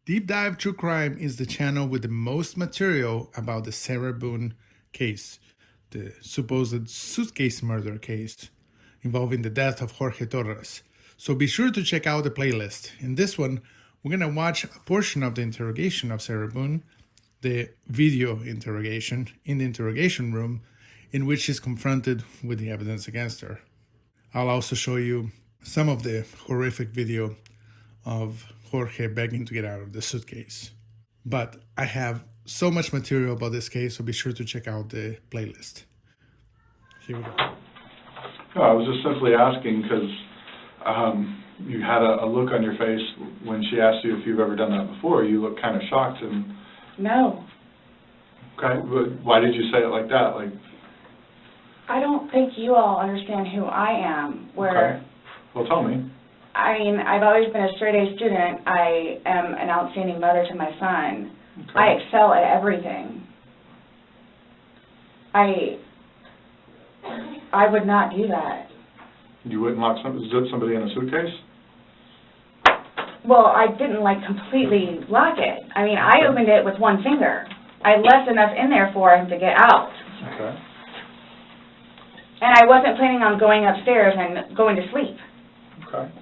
Deep Dive True Crime is the channel with the most material about the Sarah Boone case, the supposed suitcase murder case involving the death of Jorge Torres. So be sure to check out the playlist. In this one, we're going to watch a portion of the interrogation of Sarah Boone, the video interrogation in the interrogation room, in which she's confronted with the evidence against her. I'll also show you some of the horrific video of Jorge begging to get out of the suitcase. But I have so much material about this case, so be sure to check out the playlist. Here we go. No, I was just simply asking because you had a look on your face when she asked you if you've ever done that before. You looked kind of shocked and... No. Okay, but why did you say it like that? Like, I don't think you all understand who I am, where... Okay. Well, tell me. I mean, I've always been a straight-A student. I am an outstanding mother to my son. Okay. I excel at everything. I would not do that. You wouldn't lock zip somebody in a suitcase? Well, I didn't, completely lock it. I mean, I opened it with one finger. I left enough in there for him to get out. Okay. And I wasn't planning on going upstairs and going to sleep. Okay.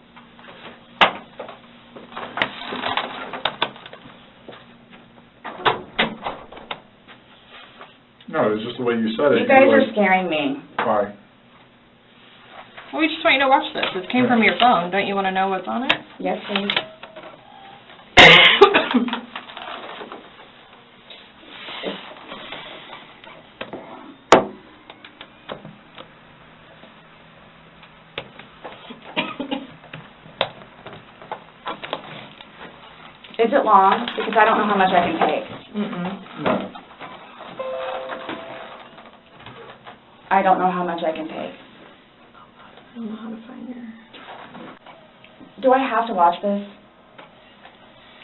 No, it was just the way you said it. You guys are scaring me. Why? Well, we just want you to watch this. This came from your phone. Don't you want to know what's on it? Yes, please. Is it long? Because I don't know how much I can take. No. I don't know how much I can take. I don't know how to find your... Do I have to watch this?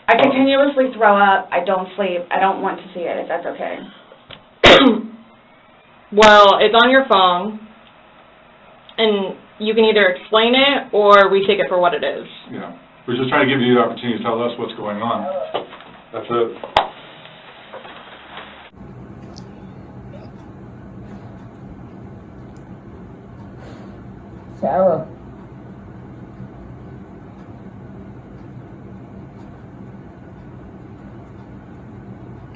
I continuously throw up. I don't sleep. I don't want to see it, if that's okay. Well, it's on your phone, and you can either explain it or we take it for what it is. Yeah. We're just trying to give you the opportunity to tell us what's going on. That's it. Sarah.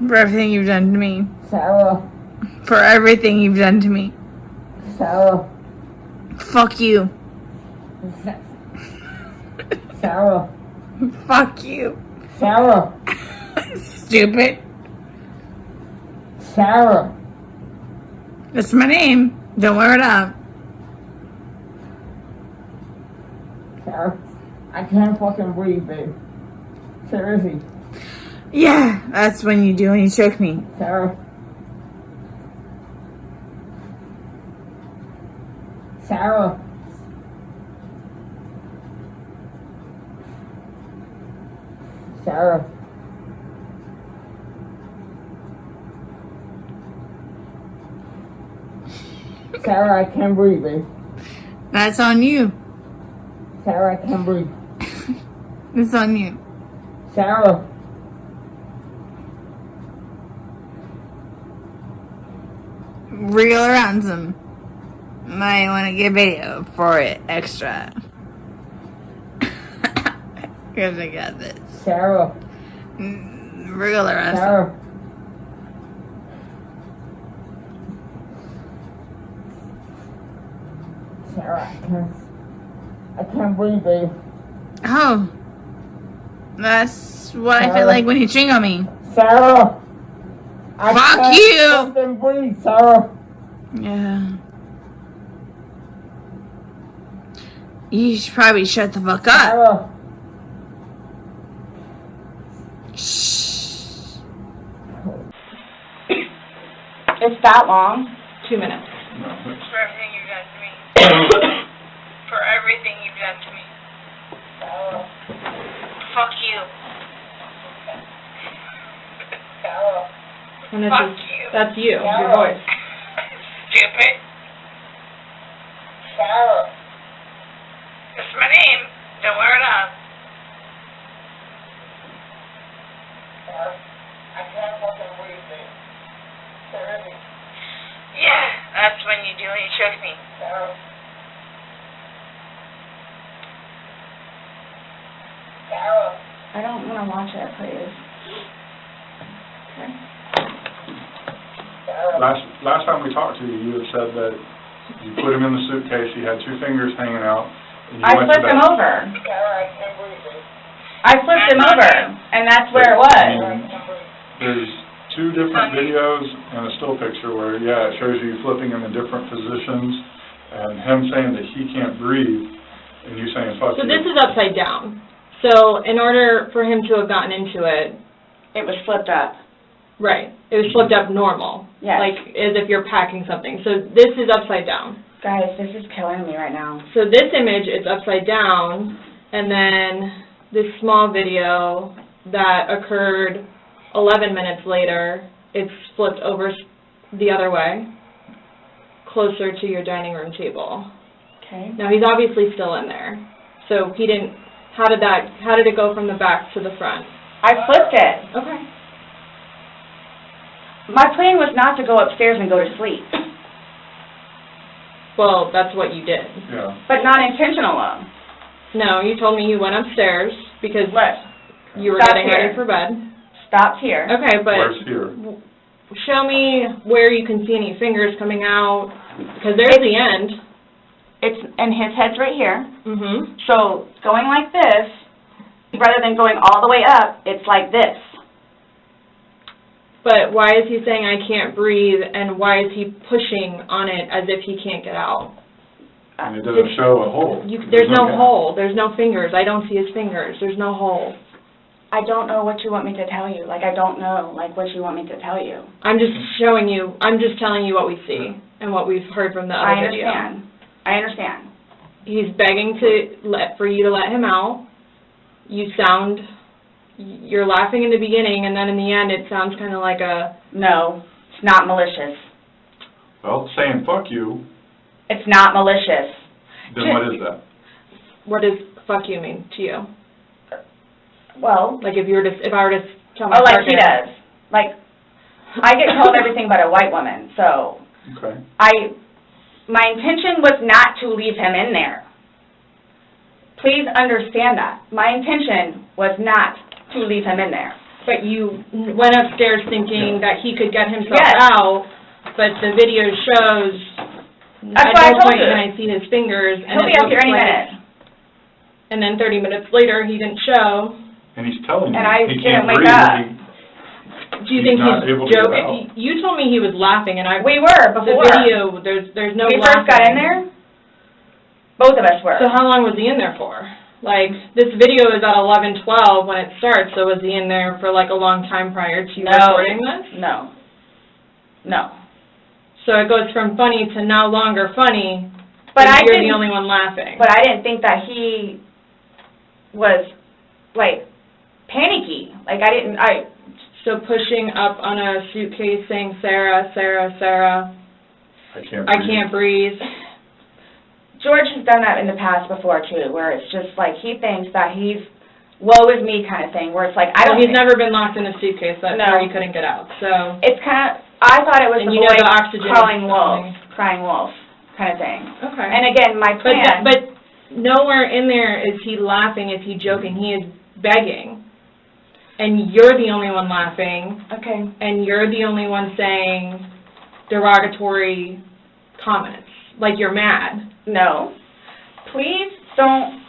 For everything you've done to me. Sarah. For everything you've done to me. Sarah. Fuck you. Sarah. Fuck you. Sarah. Stupid. Sarah. That's my name. Don't wear it up. Sarah. I can't fucking breathe, babe. Seriously. Yeah, that's when you do when you choke me. Sarah. Sarah. Sarah. Sarah, I can't breathe, babe. That's on you. Sarah, I can't breathe. It's on you. Sarah. Real ransom. Might want to get video for it extra. Because I got this. Sarah. Real ransom. Sarah. Sarah, I can't breathe, babe. Oh. That's what I feel like when you ching on me. Sarah! I Fuck can't you! fucking breathe, Sarah! Yeah. You should probably shut the fuck up. Sarah! Shh. It's that long? 2 minutes. For everything you've done to me. For everything you've done to me. Fuck you. And this Fuck is, you. that's you, your voice. Stupid. Sarah! That's my name. Don't wear it up. I can't fucking breathe, man. Sarah. Yeah, that's when you do when you choke me. Sarah. Sarah. I don't want to watch it, please. Okay. Last time we talked to you, you had said that you put him in the suitcase, he had 2 fingers hanging out. And you I went to flipped him bed. over. Sarah, I can't breathe, man. I flipped him over, and that's where it was. And there's 2 different videos and a still picture where, yeah, it shows you flipping him in different positions, and him saying that he can't breathe, and you saying fuck So you. this is upside down. So in order for him to have gotten into it, It was flipped up. right, it was flipped up normal. Yes. Like as if you're packing something. So this is upside down. Guys, this is killing me right now. So this image is upside down, and then this small video that occurred 11 minutes later, it's flipped over the other way, closer to your dining room table. Okay. Now he's obviously still in there. So he didn't, how did it go from the back to the front? I flipped it. Okay. My plan was not to go upstairs and go to sleep, Well, that's what you did. Yeah. but not intentional. No, you told me you went upstairs because What? you were Stop getting here. ready for bed. Stopped here. Okay, but Where's here? show me where you can see any fingers coming out, because there's the end. It's, and his head's right here. Mm-hmm. So going like this, rather than going all the way up, it's like this. But why is he saying I can't breathe, and why is he pushing on it as if he can't get out? And it doesn't show a hole. There's no gap. hole. There's no fingers. I don't see his fingers. There's no hole. I don't know what you want me to tell you. Like, I don't know, like, what you want me to tell you. I'm just showing you, I'm just telling you what we see and what we've heard from the I other video. understand. I understand. He's begging for you to let him out. You sound, you're laughing in the beginning, and then in the end it sounds kind of like a... No, it's not malicious. Well, saying fuck you, It's not malicious. then what is that? What does fuck you mean to you? Well, Like if I were to tell my like he partner... does. Like, I get called everything but a white woman, so Okay. my intention was not to leave him in there. Please understand that. My intention was not to leave him in there. But you went upstairs thinking that he could get himself Yes. out, but the video shows That's at what I no told point you. can I see his fingers. And He'll it be up here looks any like- minute. And then 30 minutes later, he didn't show. And he's telling you And I he didn't can't wake breathe. up. Do you He's think not able to get joking? out. You told me he was laughing, and We were the before. video, there's no We laughing. first got in there, both of us were. So how long was he in there for? Like, this video is at 11:12 when it starts, so was he in there for like a long time prior to you recording this? No. No. So it goes from funny to no longer funny, But and I you're didn't, the only one laughing. but I didn't think that he was, like, panicky. Like, So pushing up on a suitcase saying, Sarah, Sarah, Sarah, I can't I breathe. can't breathe. George has done that in the past before, too, where it's just like he thinks that he's woe is me kind of thing, where it's like, I don't He's think- never been locked in a suitcase No. where he couldn't get out, so. It's kind of, I thought it was And the you know boy the oxygen crawling is wolf, coming. crying wolf kind of thing. Okay. And again, my plan. But nowhere in there is he laughing, is he joking, he is begging. And you're the only one laughing, Okay. and you're the only one saying derogatory comments, like you're mad. No. Please don't,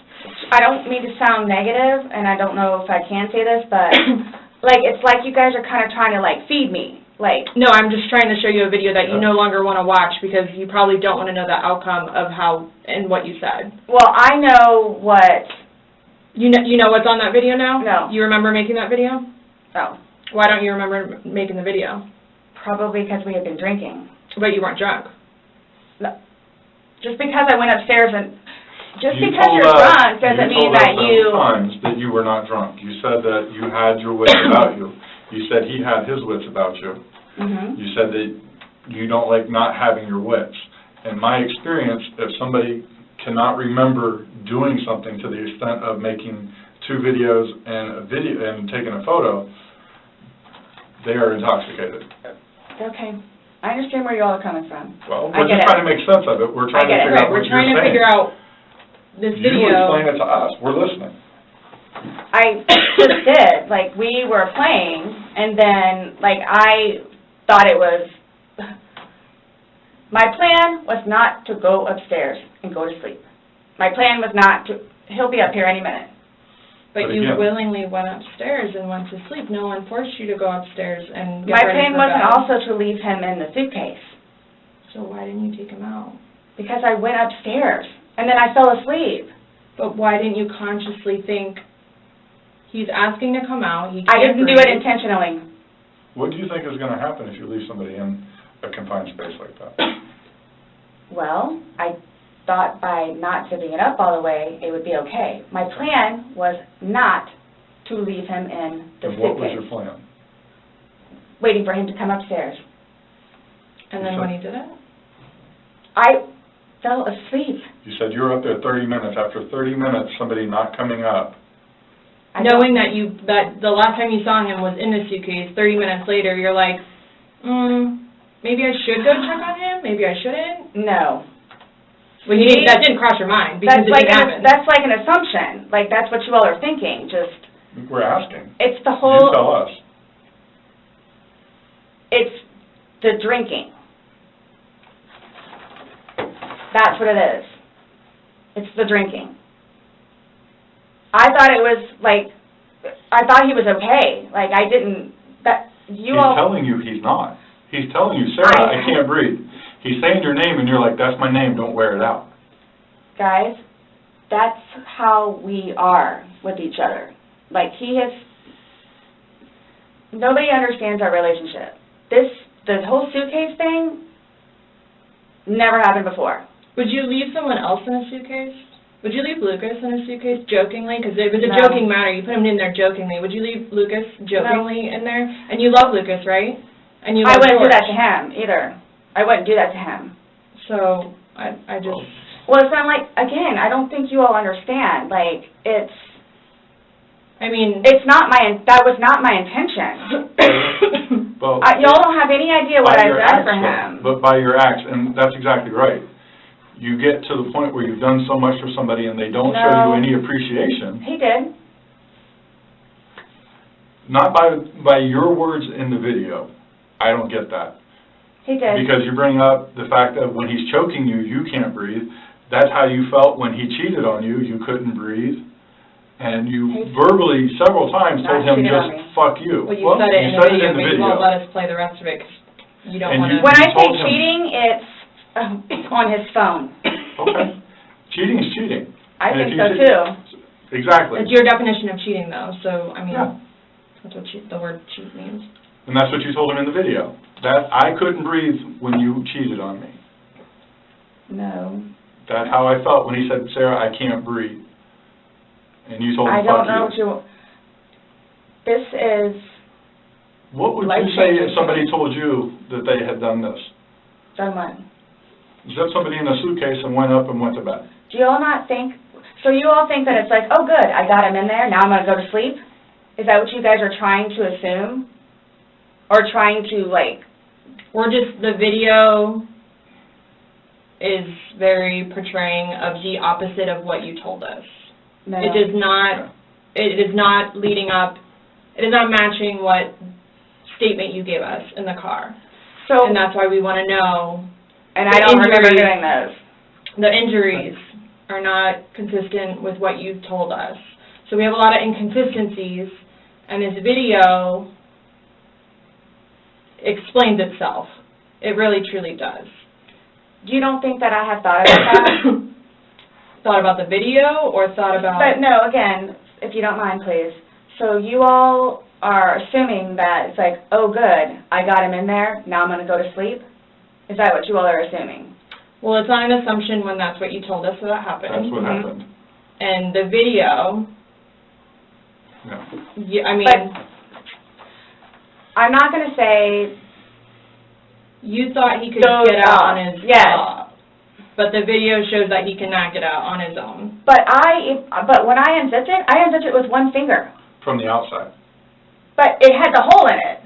I don't mean to sound negative, and I don't know if I can say this, but, like, it's like you guys are kind of trying to, like, feed me. Like, No, I'm just trying to show you a video that you no longer want to watch because you probably don't want to know the outcome of how and what you said. well, I know what, You know what's on that video now? No. You remember making that video? oh, Why don't you remember making the video? probably because we had been drinking. But you weren't drunk. Just because I went upstairs and, just You because told you're us- drunk doesn't you mean told us that those you, times that you were not drunk. You said that you had your wits about you. You said he had his wits about you. Mhm. You said that you don't like not having your wits. In my experience, if somebody cannot remember doing something to the extent of making 2 videos and a video and taking a photo, they are intoxicated. Okay, I understand where you all are coming from. Well, I we're get just it. trying to make sense of it. We're trying to get it. figure out Right, what we're you're trying to saying. figure out this You explain video. it to us. We're listening. I just did, like, we were playing, and then, like, I thought it was, my plan was not to go upstairs and go to sleep. My plan was not to, he'll be up here any minute. But But you again- willingly went upstairs and went to sleep. No one forced you to go upstairs and get My ready plan for wasn't bed. also to leave him in the suitcase, So why didn't you take him out? because I went upstairs, and then I fell asleep. But why didn't you consciously think, he's asking to come out, he I can't didn't do it breathe. intentionally. What do you think is going to happen if you leave somebody in a confined space like that? Well, I thought by not zipping it up all the way, it would be okay. My plan was not to leave him in the And what was your suitcase, plan? waiting for him to come upstairs. And then when he did it? I fell asleep. You said you were up there 30 minutes. After 30 minutes, somebody not coming up. I don't- Knowing that the last time you saw him was in the suitcase, 30 minutes later, you're like, maybe I should go check on him, maybe I shouldn't? No. Well, that didn't cross your mind, because That's it like didn't happen. that's like an assumption, like that's what you all are thinking, just, We're asking. it's the You whole, tell us. it's the drinking. That's what it is. It's the drinking. I thought it was like, I thought he was okay, like I didn't, that, you He's all. telling you he's not. He's telling you, Sarah, I can't breathe. He's saying your name, and you're like, that's my name, don't wear it out. Guys, that's how we are with each other. Like, nobody understands our relationship. The whole suitcase thing never happened before. Would you leave someone else in a suitcase? Would you leave Lucas in a suitcase jokingly? Because it was a No. joking matter, you put him in there jokingly. Would you leave Lucas jokingly in there? And you love Lucas, right? And you I love wouldn't do George. that to him, either. I wouldn't do that to him. So, I just... Well, it's not like, again, I don't think you all understand, like, I mean... that was not my intention. Well, Y'all don't have any idea what by I've your done for acts, him. But by your acts, and that's exactly right. You get to the point where you've done so much for somebody and they don't show you No. any appreciation. He did. Not by your words in the video. I don't get that. He did. Because you bring up the fact that when he's choking you, you can't breathe. That's how you felt when he cheated on you. You couldn't breathe. And you verbally, several times, told him Not cheated on just, me. fuck you. Well, you said it in you the said video, it in but the you video. won't let us play the rest of it, 'cause you don't And want to... When I say told him- cheating, it's on his phone. Okay. Cheating is cheating. I And if think you so cheat- too. Exactly. It's your definition of cheating, though, so, I mean, Yeah. that's what the word cheat means. And that's what you told him in the video. That I couldn't breathe when you cheated on me. No. That's how I felt when he said, Sarah, I can't breathe. And you told him, I don't fuck know what you. you, this is What would you say life-changing if somebody to me. told you that they had done this? done what? Zipped somebody in a suitcase and went up and went to bed. Do you all not think, so you all think that it's like, oh good, I got him in there, now I'm gonna go to sleep? Is that what you guys are trying to assume? Or trying to like, We're just, the video is very portraying of the opposite of what you told us. no. It is not leading up, it is not matching what statement you gave us in the car. So, And that's why we want to know, and I don't remember injuries- doing those. the injuries are not consistent with what you told us. So we have a lot of inconsistencies, and this video explains itself. It really, truly does. You don't think that I have thought about that? Thought about the video, or thought about... But no, again, if you don't mind, please. So you all are assuming that it's like, oh good, I got him in there, now I'm gonna go to sleep? Is that what you all are assuming? Well, it's not an assumption when that's what you told us that happened. That's what Mhm. happened. And the video, Yeah. I mean, But I'm not gonna say, you thought he could Those get out are- on his yes. own, but the video shows that he cannot get out on his own. but when I unzipped it with one finger. From the outside. But it had the hole in it.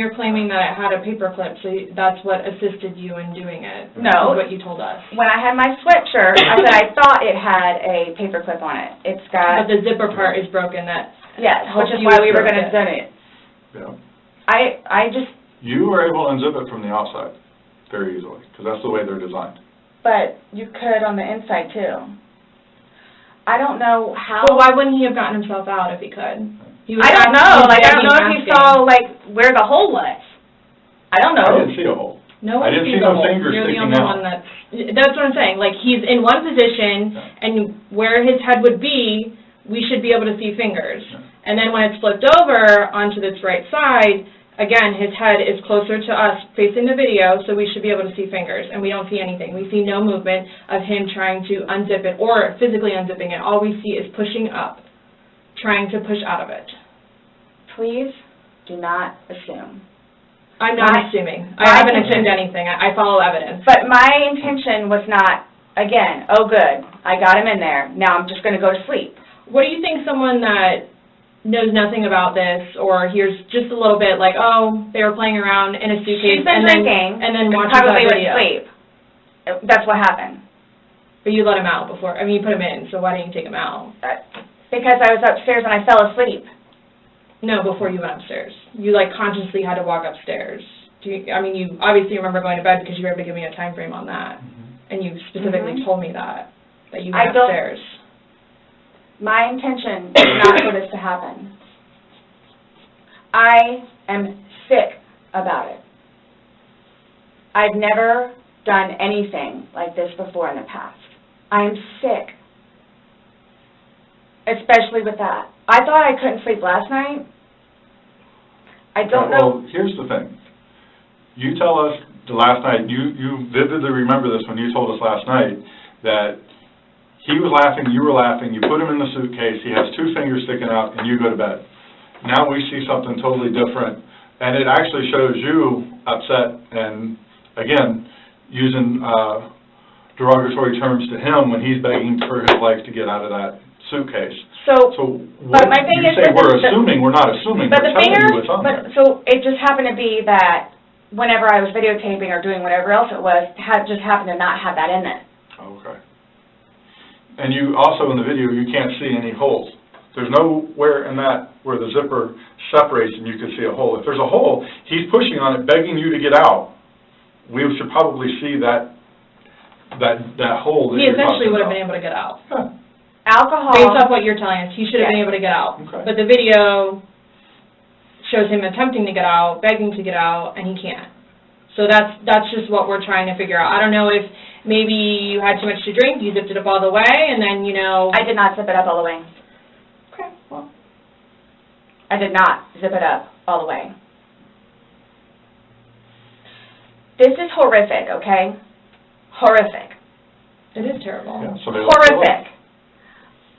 you're claiming that it had a paperclip, so that's what assisted you in doing it. No. Is what you told us. When I had my sweatshirt, I said I thought it had a paperclip on it. It's got... But the zipper part is broken, that Yes, which helps is you why we were with going to it. zip it. Yeah. I just... You were able to unzip it from the outside very easily, because that's the way they're designed. But you could on the inside, too. I don't know how... Well, why wouldn't he have gotten himself out if he could? He was I don't know. Like, I don't know if asking. you saw, like, where the hole was. I don't know. I didn't see a hole. No I one didn't sees see the no hole. fingers You're the sticking only out. one that's what I'm saying. Like, he's in one position, and where his head would be, we should be able to see fingers. Yeah. And then when it's flipped over onto this right side, again, his head is closer to us facing the video, so we should be able to see fingers, and we don't see anything. We see no movement of him trying to unzip it or physically unzipping it. All we see is pushing up, trying to push out of it. Please do not assume. I'm not assuming. I haven't assumed anything. I follow evidence. But my intention was not, again, oh, good, I got him in there, now I'm just going to go to sleep. What do you think someone that knows nothing about this or hears just a little bit like, oh, they were playing around in a suitcase She's been drinking, and then watches that probably went to video? sleep. That's what happened. But you let him out before. I mean, you put him in, so why didn't you take him out? Because I was upstairs and I fell asleep. No, before you went upstairs. You, like, consciously had to walk upstairs. I mean, you obviously remember going to bed because you were able to give me a time frame on that. And you specifically told me that you went upstairs. My intention is not for this to happen. I am sick about it. I've never done anything like this before in the past. I am sick. Especially with that. I thought I couldn't sleep last night. I don't know. Well, here's the thing. You tell us the last night, you vividly remember this when you told us last night, that he was laughing, you were laughing, you put him in the suitcase, he has two fingers sticking out, and you go to bed. Now we see something totally different, and it actually shows you upset and, again, using derogatory terms to him when he's begging for his life to get out of that suitcase. So what, my thing you is say that we're assuming, we're not assuming, but we're the telling fingers, you what's on there. so it just happened to be that whenever I was videotaping or doing whatever else it was, just happened to not have that in it. Okay. And you also, in the video, you can't see any holes. There's nowhere in that where the zipper separates and you can see a hole. If there's a hole, he's pushing on it, begging you to get out. We should probably see that hole that He you're eventually talking would have about. been able to get out. Yeah. Alcohol. Based off what you're telling us, he should have been able to get out. Okay. But the video shows him attempting to get out, begging to get out, and he can't. So that's just what we're trying to figure out. I don't know if maybe you had too much to drink, you zipped it up all the way, and then, you know... I did not zip it up all the way. Okay, well... I did not zip it up all the way. This is horrific, okay? Horrific. It is terrible. Yeah, somebody left the Horrific.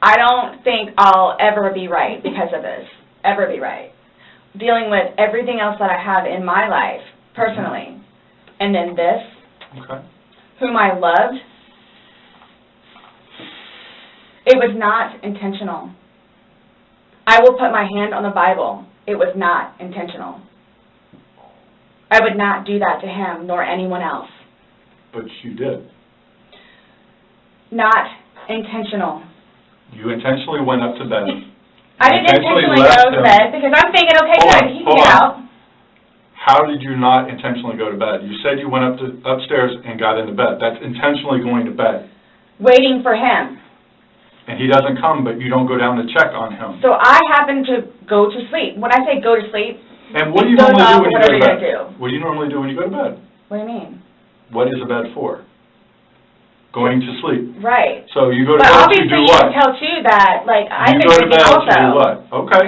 I don't think I'll ever be right because of this. Ever be right. Dealing with everything else that I have in my life, personally. And then this, Okay. whom I loved, it was not intentional. I will put my hand on the Bible. It was not intentional. I would not do that to him nor anyone else. But you did. Not intentional. You intentionally went up to bed. I didn't intentionally go to bed because I'm thinking, okay, good, he can get out. How did you not intentionally go to bed? You said you went upstairs and got into bed. That's intentionally going to bed. Waiting for him. And he doesn't come, but you don't go down to check on him. So I happen to go to sleep. When I say go to sleep, And what do you Goes normally do off when you whatever go to you're bed? gonna do. What do you normally do when you go to bed? what do you mean? What is a bed for? Going to sleep. Right. So you go to But bed to obviously do you what? can tell too that, like, I've You been go to drinking bed also. to do what? Okay.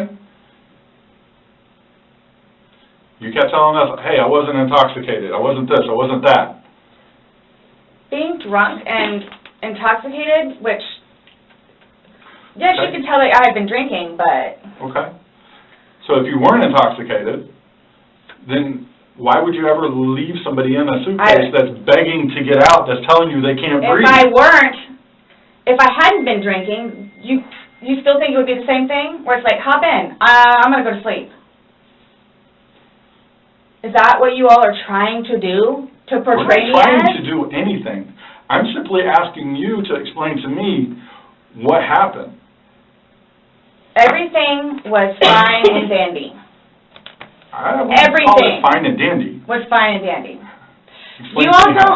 You kept telling us, hey, I wasn't intoxicated, I wasn't this, I wasn't that. Being drunk and intoxicated, which, yes, Okay. you can tell that I had been drinking, but Okay. So if you weren't intoxicated, then why would you ever leave somebody in a suitcase that's begging to get out, that's telling you they can't breathe? if I hadn't been drinking, you still think it would be the same thing? Where it's like, hop in, I'm going to go to sleep. Is that what you all are trying to do? To portray me We're not trying as? to do anything. I'm simply asking you to explain to me what happened. Everything was fine and dandy. I wouldn't call it Everything. fine and dandy. Was fine and dandy. Explain You to all me how.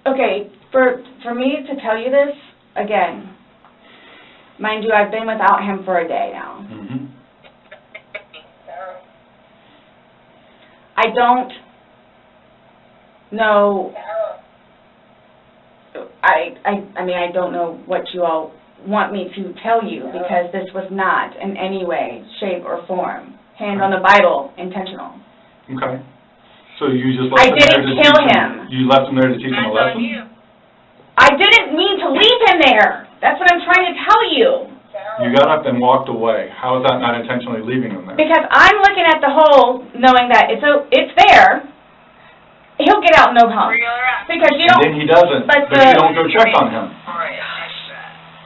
don't, okay, for me to tell you this, again, mind you, I've been without him for a day now. Mhm. I don't know, I mean, I don't know what you all want me to tell you, because this was not in any way, shape, or form, hand on the Bible, intentional. Okay. So you just left I him there didn't to kill teach him. You left him there to teach him a lesson? I didn't mean to leave him there. That's what I'm trying to tell you. You got up and walked away. How is that not intentionally leaving him there? Because I'm looking at the hole, knowing that it's there. He'll get out and no come. Because you And don't. then he doesn't, but but you don't go check on him.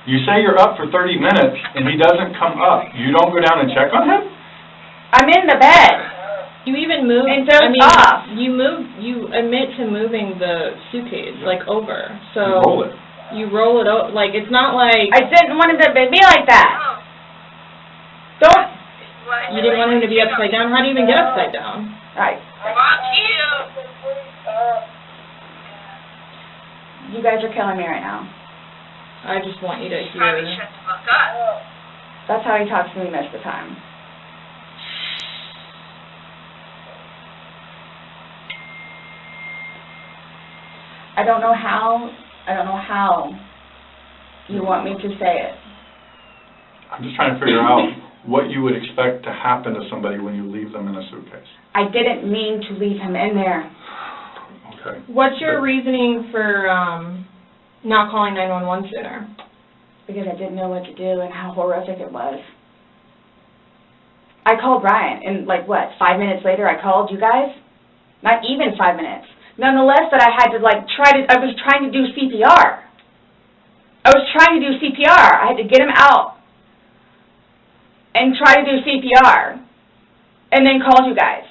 You say you're up for 30 minutes and he doesn't come up. You don't go down and check on him? I'm in the bed. You even moved, And dozed I mean, off. you admit to moving the suitcase, like, over, You so. roll it. You roll it over, like, it's not like, I didn't want it to be like that. Don't. you didn't want him to be upside down. How do you even get upside down? Right. You guys are killing me right now. I just want you to hear. That's how he talks to me most of the time. I don't know how you want me to say it. I'm just trying to figure out what you would expect to happen to somebody when you leave them in a suitcase. I didn't mean to leave him in there. Okay. What's your reasoning for, not calling 911 sooner? Because I didn't know what to do and how horrific it was. I called Brian, and 5 minutes later I called you guys? Not even 5 minutes. Nonetheless, that I had to I was trying to do CPR. I had to get him out and try to do CPR, and then called you guys.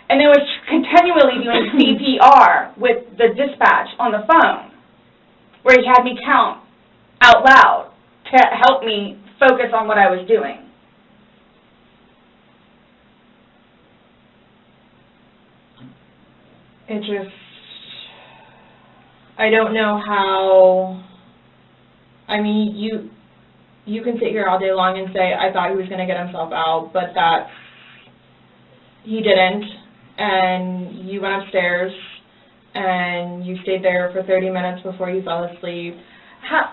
And then was continually doing CPR with the dispatch on the phone, where he had me count out loud to help me focus on what I was doing. It just, I don't know how, I mean, you can sit here all day long and say, I thought he was going to get himself out, but he didn't, and you went upstairs, and you stayed there for 30 minutes before you fell asleep.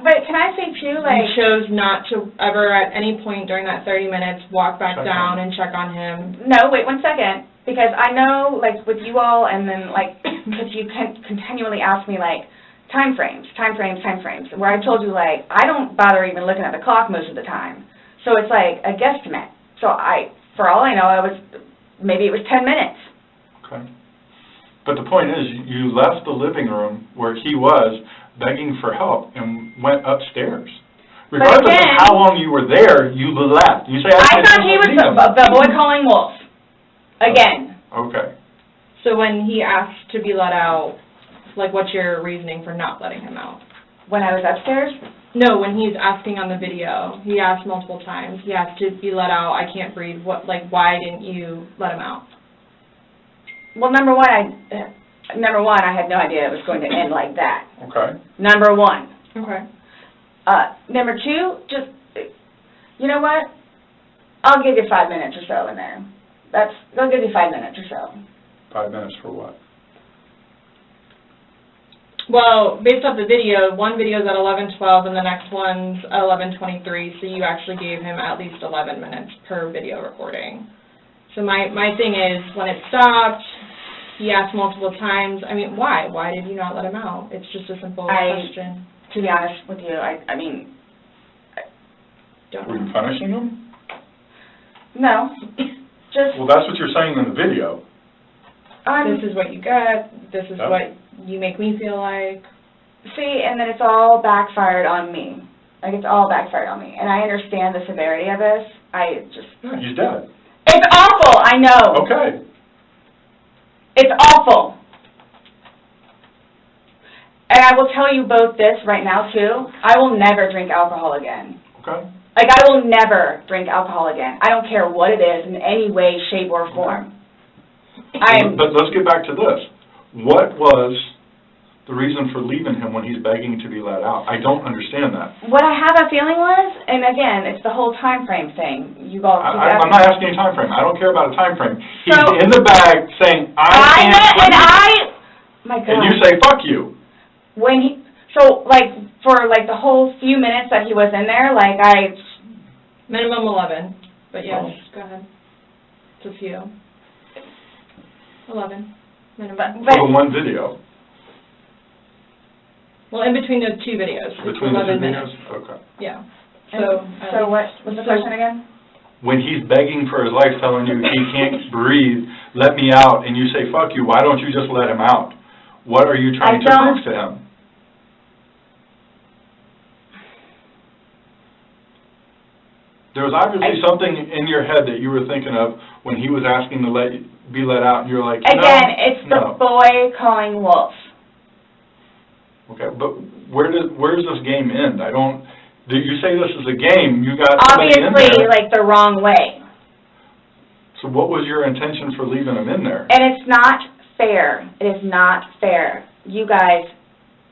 But can I say too, You chose not to ever at any point during that 30 minutes walk back down and check on him. No, wait 1 second, because I know, with you all, and then, because you continually ask me, time frames, where I told you, I don't bother even looking at the clock most of the time. So it's a guesstimate. So for all I know, maybe it was 10 minutes. Okay. But the point is, you left the living room where he was begging for help and went upstairs. Regardless of how long you were there, you left. You say, I thought he was the boy calling wolf. Again. Okay. So when he asked to be let out, what's your reasoning for not letting him out? When I was upstairs? No, when he's asking on the video, he asked multiple times. He asked to be let out. I can't breathe. Why didn't you let him out? Well, number one, I had no idea it was going to end like that. Okay. Number one. Okay. Number two, just, you know what? I'll give you 5 minutes or so in there. They'll give you 5 minutes or so. 5 minutes for what? Well, based off the video, one video is at 11:12 and the next one's at 11:23, so you actually gave him at least 11 minutes per video recording. So my thing is, when it stopped, he asked multiple times, I mean, why? Why did you not let him out? It's just a simple question. To be honest with you, I mean... Don't Were know. you punishing him? No. Just... Well, that's what you're saying in the video. This is what you get, this is Yep. what you make me feel like. See, and then it's all backfired on me. It's all backfired on me. And I understand the severity of this. Yeah, he's dead. It's awful, I know. Okay. It's awful. And I will tell you both this right now, too. I will never drink alcohol again. Okay. Like, I will never drink alcohol again. I don't care what it is in any way, shape, or form. But let's get back to this. What was the reason for leaving him when he's begging to be let out? I don't understand that. What I have a feeling was, and again, it's the whole time frame thing. You all keep I'm not asking a time frame. I don't care about a time frame. He's So, in the bag saying, I can't breathe. My God. And you say, fuck you. When he, so, like, for, like, the whole few minutes that he was in there, like, Minimum 11, but yes, Oh. go ahead. It's a few. 11, minimum. But- For the one video. Well, in between the two videos, it's Between the 11 two minutes. videos? Okay. Yeah. so what was the question again? When he's begging for his life, telling you he can't breathe, let me out, and you say, fuck you, why don't you just let him out? What are you trying to prove to him? There was obviously something in your head that you were thinking of when he was asking to be let out, and you're like, no, Again, it's the no. boy calling wolf. Okay, but where does this game end? You say this is a game, you got somebody in Obviously, there. like, the wrong way. So what was your intention for leaving him in there? And it's not fair. It is not fair. You guys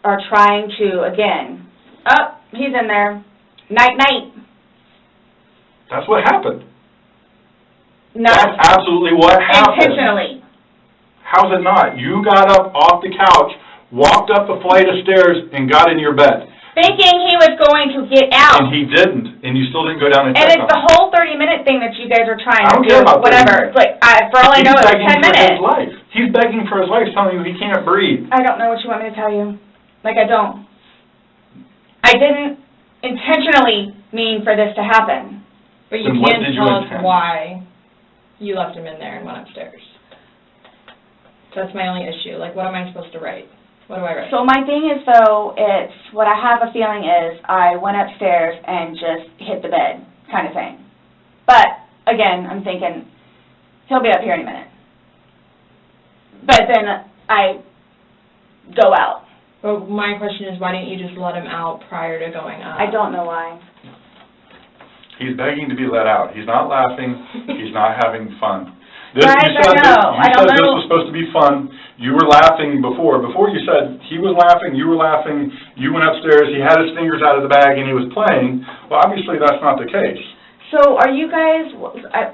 are trying to, again, oh, he's in there. Night, night. That's what happened. Not That's absolutely what happened. intentionally. How's it not? You got up off the couch, walked up a flight of stairs, and got in your bed. Thinking he was going to get out. And he didn't, and you still didn't go down and And check it's on the him. whole 30-minute thing that you guys are trying I to don't do, care about 30 whatever. minutes. Like, for all I know, it's 10 He's begging for minutes. his life. He's begging for his life, telling you he can't breathe. I don't know what you want me to tell you. Like, I don't. I didn't intentionally mean for this to happen. But you Then what can't did you tell us intend? why you left him in there and went upstairs. That's my only issue. Like, what am I supposed to write? What do I write? So my thing is, though, it's, what I have a feeling is, I went upstairs and just hit the bed, kind of thing. But, again, I'm thinking, he'll be up here any minute. But then I go out. But my question is, why didn't you just let him out prior to going up? I don't know why. He's begging to be let out. He's not laughing. He's not having fun. Right, I know. I don't this know. was supposed to be fun. You were laughing before. Before you said he was laughing, you were laughing, you went upstairs, he had his fingers out of the bag and he was playing. Well, obviously that's not the case. So are you guys,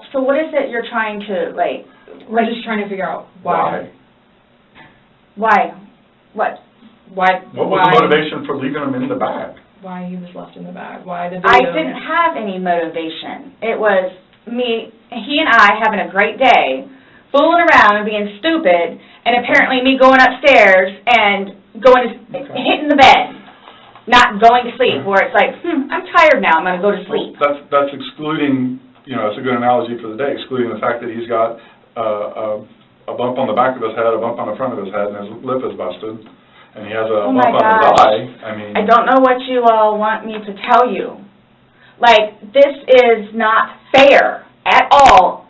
so what is it you're trying to, like... We're just trying to figure out why. Why? What? Why? What was the motivation for leaving him in the bag? Why he was left in the bag? Why the I video? didn't have any motivation. It was he and I having a great day, fooling around and being stupid, and apparently me going upstairs and hitting the bed, not going to sleep, where it's like, I'm tired now, I'm going to go to sleep. That's excluding, that's a good analogy for the day, excluding the fact that he's got a bump on the back of his head, a bump on the front of his head, and his lip is busted, and he has a Oh bump my on his gosh. eye. I don't know what you all want me to tell you. Like, this is not fair at all,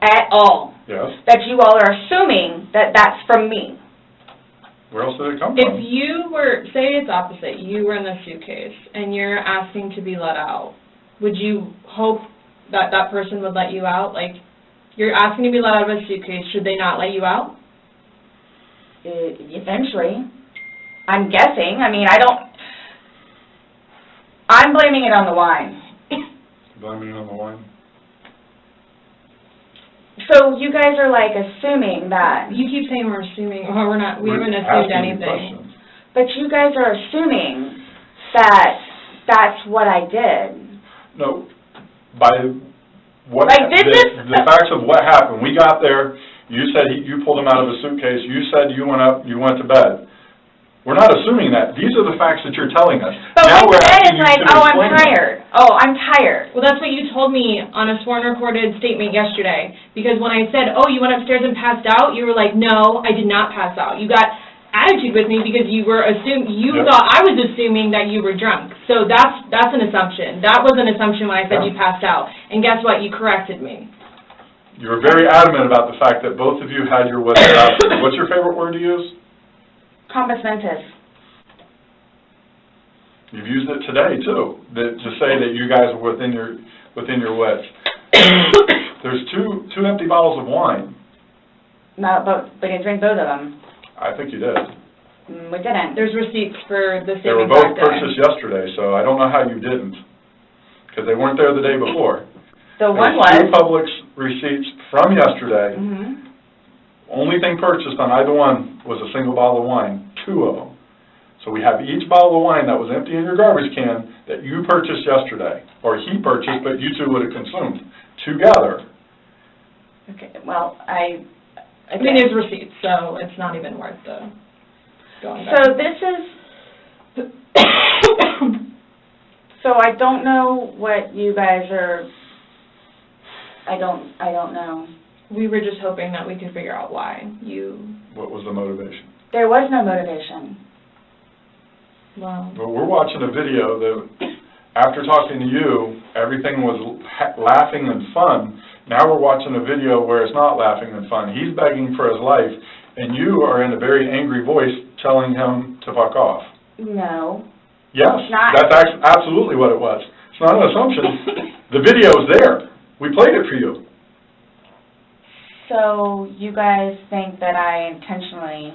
Yes. that you all are assuming that that's from me. Where else did it come If from? you were, say it's opposite, you were in the suitcase and you're asking to be let out, would you hope that that person would let you out? Like, you're asking to be let out of a suitcase, should they not let you out? Eventually. I'm guessing. I mean, I'm blaming it on the wine. Blaming it on the wine? So you guys are like assuming that, You keep saying we're assuming, well, we're not, we We're haven't assumed asking you anything. questions. but you guys are assuming that that's what I did. No, by what, Like, this is- the facts of what happened. We got there, you said you pulled him out of a suitcase, you said you went up, you went to bed. We're not assuming that. These are the facts that you're telling us. But Now when we're you said asking it's you like, to oh, I'm explain them. tired. Oh, I'm tired. Well, that's what you told me on a sworn recorded statement yesterday, because when I said, oh, you went upstairs and passed out, you were like, no, I did not pass out. You got attitude with me because you were you Yep. thought I was assuming that you were drunk. So that's an assumption. That was an assumption when I said Yeah. you passed out. And guess what? You corrected me. You were very adamant about the fact that both of you had your wits about you. What's your favorite word to use? Compass mentis. You've used it today, too, to say that you guys are within your wits. There's two empty bottles of wine. No, but we didn't drink both of them. I think you did. We didn't. There's receipts for the They same were exact both day. purchased yesterday, so I don't know how you didn't, because they weren't there the day before. The one There's was. two Publix receipts from yesterday. Mhm. Only thing purchased on either one was a single bottle of wine, 2 of them. So we have each bottle of wine that was empty in your garbage can that you purchased yesterday, or he purchased, but you two would have consumed together. Okay, well, I mean, there's receipts, so it's not even worth the going back. So this is, so I don't know what you guys are, I don't know. We were just hoping that we could figure out why you, What was the motivation? There was no motivation. well, But we're watching a video that, after talking to you, everything was laughing and fun. Now we're watching a video where it's not laughing and fun. He's begging for his life, and you are in a very angry voice telling him to fuck off. No. Yes, It's not. that's absolutely what it was. It's not an assumption. The video is there. We played it for you. So you guys think that I intentionally,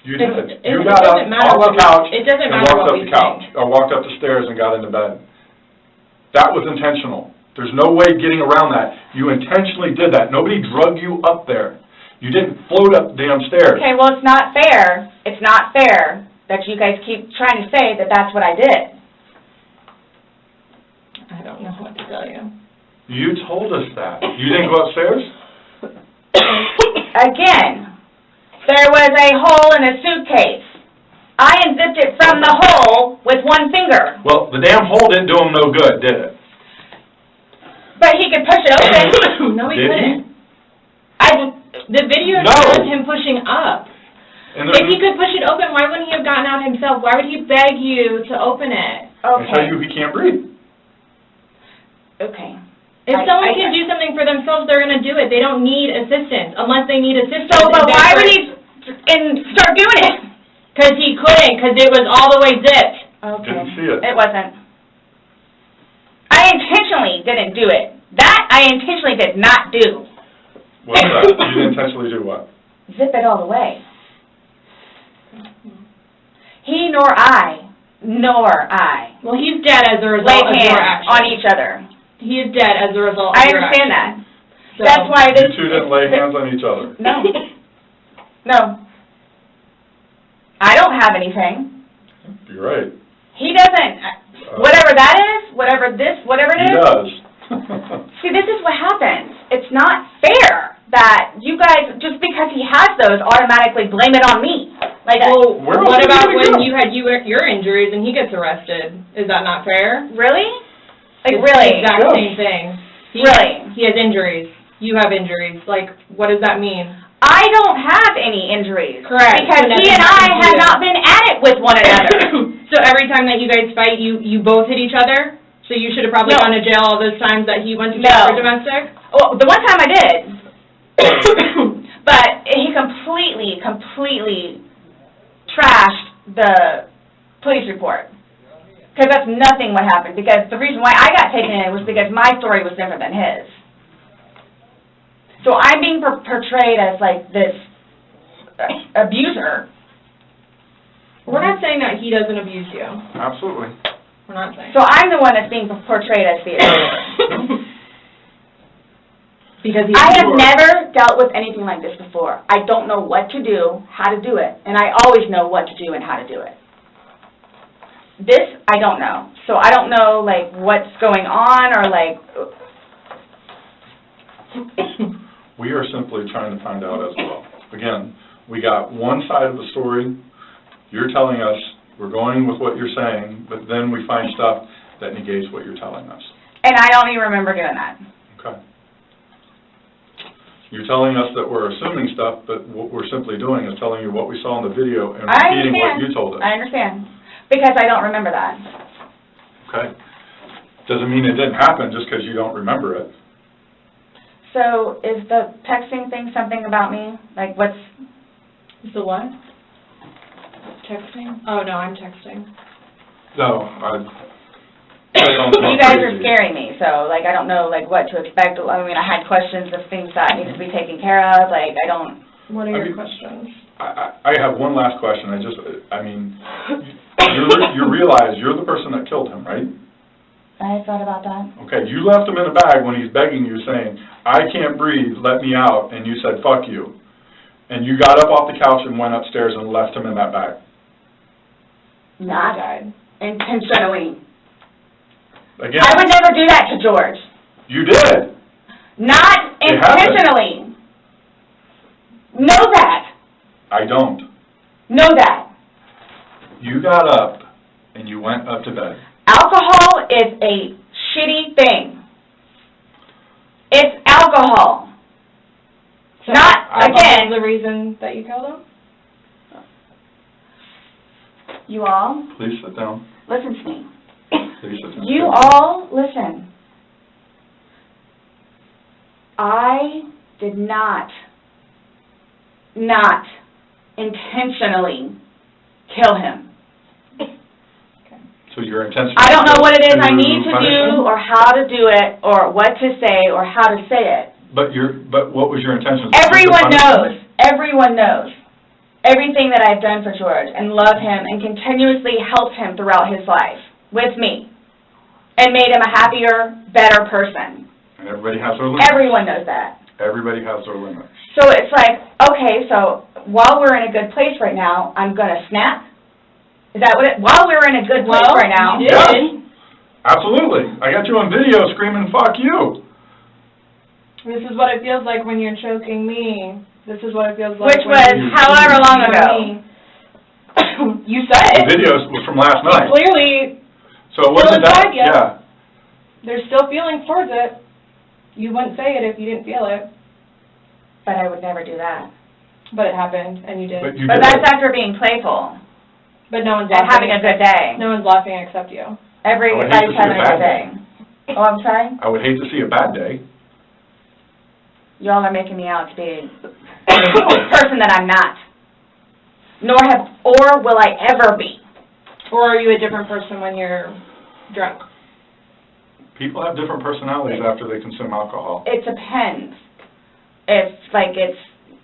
You did. It You got up doesn't matter off what the couch it doesn't and matter walked what up we the couch, think. or walked up the stairs and got into bed. That was intentional. There's no way getting around that. You intentionally did that. Nobody drug you up there. You didn't float up the damn stairs. okay, well, it's not fair. It's not fair that you guys keep trying to say that that's what I did. I don't know what to tell you. You told us that. You didn't go upstairs? Again, there was a hole in a suitcase. I unzipped it from the hole with one finger. Well, the damn hole didn't do him no good, did it? But he could push it open. No, he Did he? couldn't. The video No. shows him pushing up. And If he could push it open, why wouldn't he have gotten out himself? Why would he beg you to open it? and tell Okay, you he can't breathe. okay. If I- someone I- can do something for themselves, they're going to do it. They don't need assistance, unless they need assistance. So, but why would he start doing it? Because he couldn't, because it was all the way zipped. Okay. Didn't see it. It wasn't. I intentionally didn't do it. That I intentionally did not do. What's that? You didn't intentionally do what? Zip it all the way. He nor I, Well, he's dead as a result laid of your hands action. on each other. He is dead as a result of I your understand action. that. That's why You two didn't lay hands on each other. No. No. I don't have anything. You're right. He doesn't. Whatever that is, whatever it He is. does. See, this is what happens. It's not fair that you guys, just because he has those, automatically blame it on me. Like, Well, Where else what are you about gonna when go? you had your injuries and he gets arrested? Is that not fair? really? Like, It's really? the exact Yes. same thing. Really? He has injuries. You have injuries. Like, what does that mean? I don't have any injuries. Correct. Because So he nothing and I happened to have you. not been at it with one another. So every time that you guys fight, you both hit each other? So you should have probably No. gone to jail all those times that he went to jail No. for domestic? Well, the one time I did. But he completely trashed the police report. Because that's nothing what happened. Because the reason why I got taken in was because my story was different than his. So I'm being portrayed as like this abuser. We're not saying that he doesn't abuse you. Absolutely. We're not saying. So I'm the one that's being portrayed as the abuser. Because I have never dealt with anything like this before. I don't know what to do, how to do it, and I always know what to do and how to do it. This, I don't know. So I don't know, like, what's going on, or, like, We are simply trying to find out as well. Again, we got one side of the story. You're telling us, we're going with what you're saying, but then we find stuff that negates what you're telling us. and I don't even remember doing that. Okay. You're telling us that we're assuming stuff, but what we're simply doing is telling you what we saw in the video and I repeating what understand. you told us. I understand. Because I don't remember that. Okay? Doesn't mean it didn't happen just because you don't remember it. So is the texting thing something about me? Like, what's... The what? Texting? Oh, no, I'm texting. No, You guys are scaring me, so, like, I don't know, like, what to expect. I mean, I had questions of things that need to be taken care of. Like, I don't... What are your questions? I have one last question. You realize you're the person that killed him, right? I thought about that. Okay, you left him in a bag when he's begging you, saying, I can't breathe, let me out, and you said, fuck you. And you got up off the couch and went upstairs and left him in that bag. Not intentionally. Again, I would never do that to George. you did. Not It happened. intentionally. Know that. I don't. Know that. You got up and you went up to bed. Alcohol is a shitty thing. It's alcohol. So Not, alcohol again, is the reason that you killed him? you all, Please sit down. listen to me. Please sit down. You all, listen. I did not intentionally kill him. So your intention... I don't know what it is I to need to punish do, him? or how to do it, or what to say, or how to say it. But what was your intention? Everyone knows. Everyone knows. Everything that I've done for George, and love him, and continuously helped him throughout his life, with me, and made him a happier, better person. And everybody has their limits. Everyone knows that. Everybody has their limits. So it's like, okay, so while we're in a good place right now, I'm going to snap? Is that what while we're in a good place right now? You did. Yes. Absolutely. I got you on video screaming, fuck you. This is what it feels like when you're choking me. This is what it feels like. Which was however long ago. You said The it. video was from last night. Clearly, So it wasn't that, inside you. yeah. there's still feelings towards it. You wouldn't say it if you didn't feel it. But I would never do that. But it happened, and you did. But you But did. that's after being playful But no one's and laughing. having a good day. No one's laughing except you. Everybody's I would hate to see having a a good bad day. Oh, I'm sorry? I would hate to see a bad day. Y'all are making me out to be a person that I'm not. Or will I ever be. Or are you a different person when you're drunk? People have different personalities after they consume alcohol. It depends.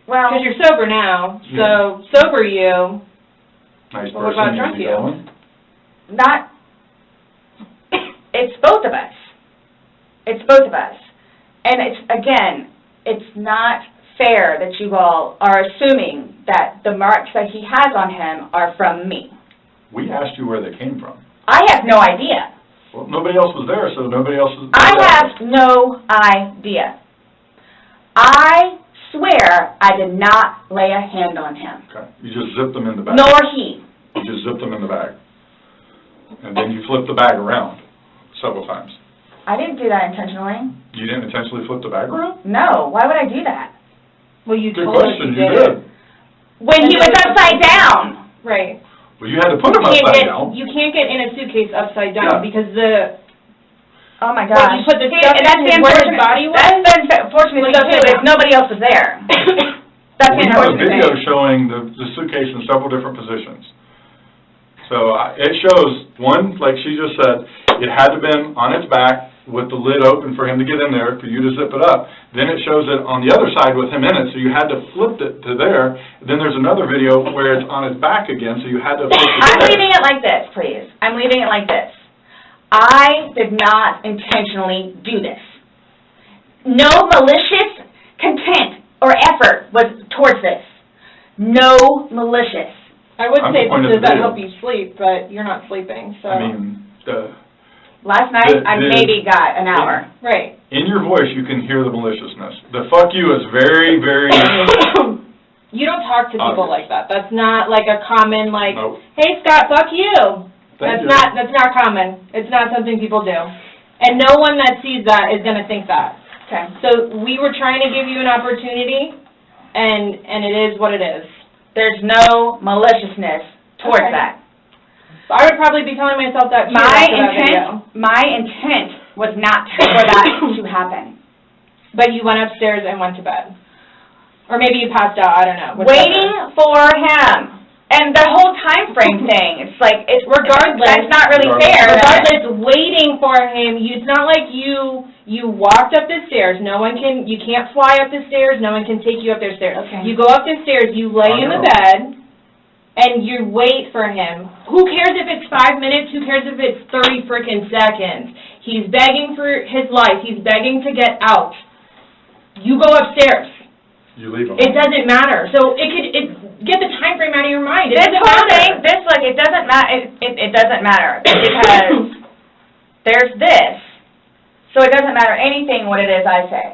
Well, Because you're sober now, so sober you. Nice Well, what person, about drunk easy you? going. it's both of us. It's both of us. And it's not fair that you all are assuming that the marks that he has on him are from me. We asked you where they came from. I have no idea. Well, nobody else was there, so nobody else was... I have no idea. I swear I did not lay a hand on him. Okay. You just zipped them in the bag. Nor he. You just zipped them in the bag. And then you flipped the bag around several times. I didn't do that intentionally. You didn't intentionally flip the bag around? No. Why would I do that? Well, you Good told us question, you you did. did. When he was upside down. Right. Well, you had to put them upside down. You can't get in a suitcase upside down Yeah. because the... Oh my When gosh. you put the See, stuff that's in the where his unfortunate- body was? That's the unfortunate Was thing upside too, is down. nobody else was there. That's We the have a unfortunate video thing. showing the suitcase in several different positions. So it shows, one, like she just said, it had to have been on its back with the lid open for him to get in there, for you to zip it up. Then it shows it on the other side with him in it, so you had to flip it to there. Then there's another video where it's on his back again, so you had to flip it I'm there. leaving it like this, please. I'm leaving it like this. I did not intentionally do this. No malicious content or effort was towards this. No malicious. I would I'm say, the point of does the that video. help you sleep, but you're not sleeping, so... I mean, Last night, I maybe got an hour. Right. in your voice, you can hear the maliciousness. The fuck you is very, very... You don't talk to people Obvious. like that. That's not like a common, like, Nope. hey, Scott, fuck you. Thank you. That's not common. It's not something people do. And no one that sees that is going to think that. Okay. So we were trying to give you an opportunity, and it is what it is. There's no maliciousness towards Okay. that. So I would probably be telling myself that too after that video. My intent was not for that to happen. But you went upstairs and went to bed. Or maybe you passed out, I don't know. Waiting for him. And the whole time frame thing, it's like, Regardless. That's not really fair. Regardless, waiting for him, it's not like you walked up the stairs. You can't fly up the stairs, no one can take you up the stairs. Okay. You go up the stairs, you lay in the bed, and you wait for him. Who cares if it's 5 minutes? Who cares if it's 30 freaking seconds? He's begging for his life. He's begging to get out. You go upstairs. You leave him. It doesn't matter. So get the time frame out of your mind. This whole thing, it doesn't matter. It doesn't matter because there's this. So it doesn't matter anything what it is I say.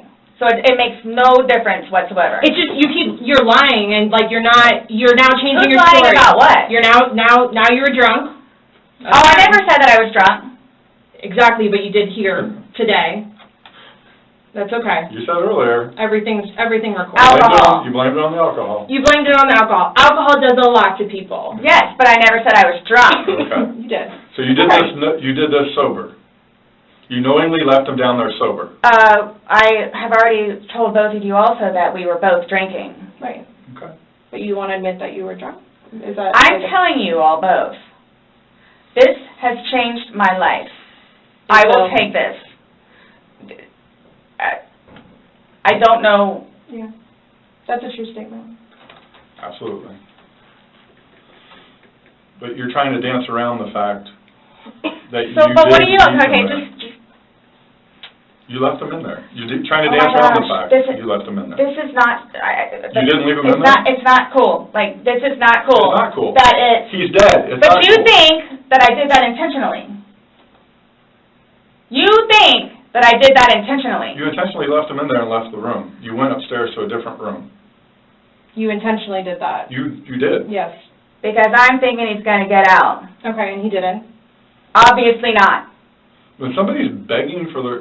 So it makes no difference whatsoever. It's just you're lying and like you're now changing Who's your story. lying about what? You're now you're drunk. Oh, I never said that I was drunk. Exactly, but you did here today. That's okay. You said earlier. Everything recorded. Alcohol. You blamed it on the alcohol. You blamed it on the alcohol. Alcohol does a lot to people. Yes, but I never said I was drunk. Okay. You did. So you did this. You did this sober. You knowingly left him down there sober. I have already told both of you also that we were both drinking. Right. Okay. But you want to admit that you were drunk? Is that? I'm telling you all both. This has changed my life. I will take this. I don't know. Yeah. That's a true statement. Absolutely. But you're trying to dance around the fact that you So, but what did are you, leave okay, him there. just. You left him in there. You're trying to Oh dance my around the gosh, fact this that is- you left him in there. This is not, You didn't leave him in there? It's not cool. Like, this is not cool. It's not cool. That it's. He's dead. It's But not you cool. think that I did that intentionally. You think that I did that intentionally. You intentionally left him in there and left the room. You went upstairs to a different room. You intentionally did that. You did. Yes. Because I'm thinking he's gonna get out. Okay, and he didn't. Obviously not. When somebody's begging, saying,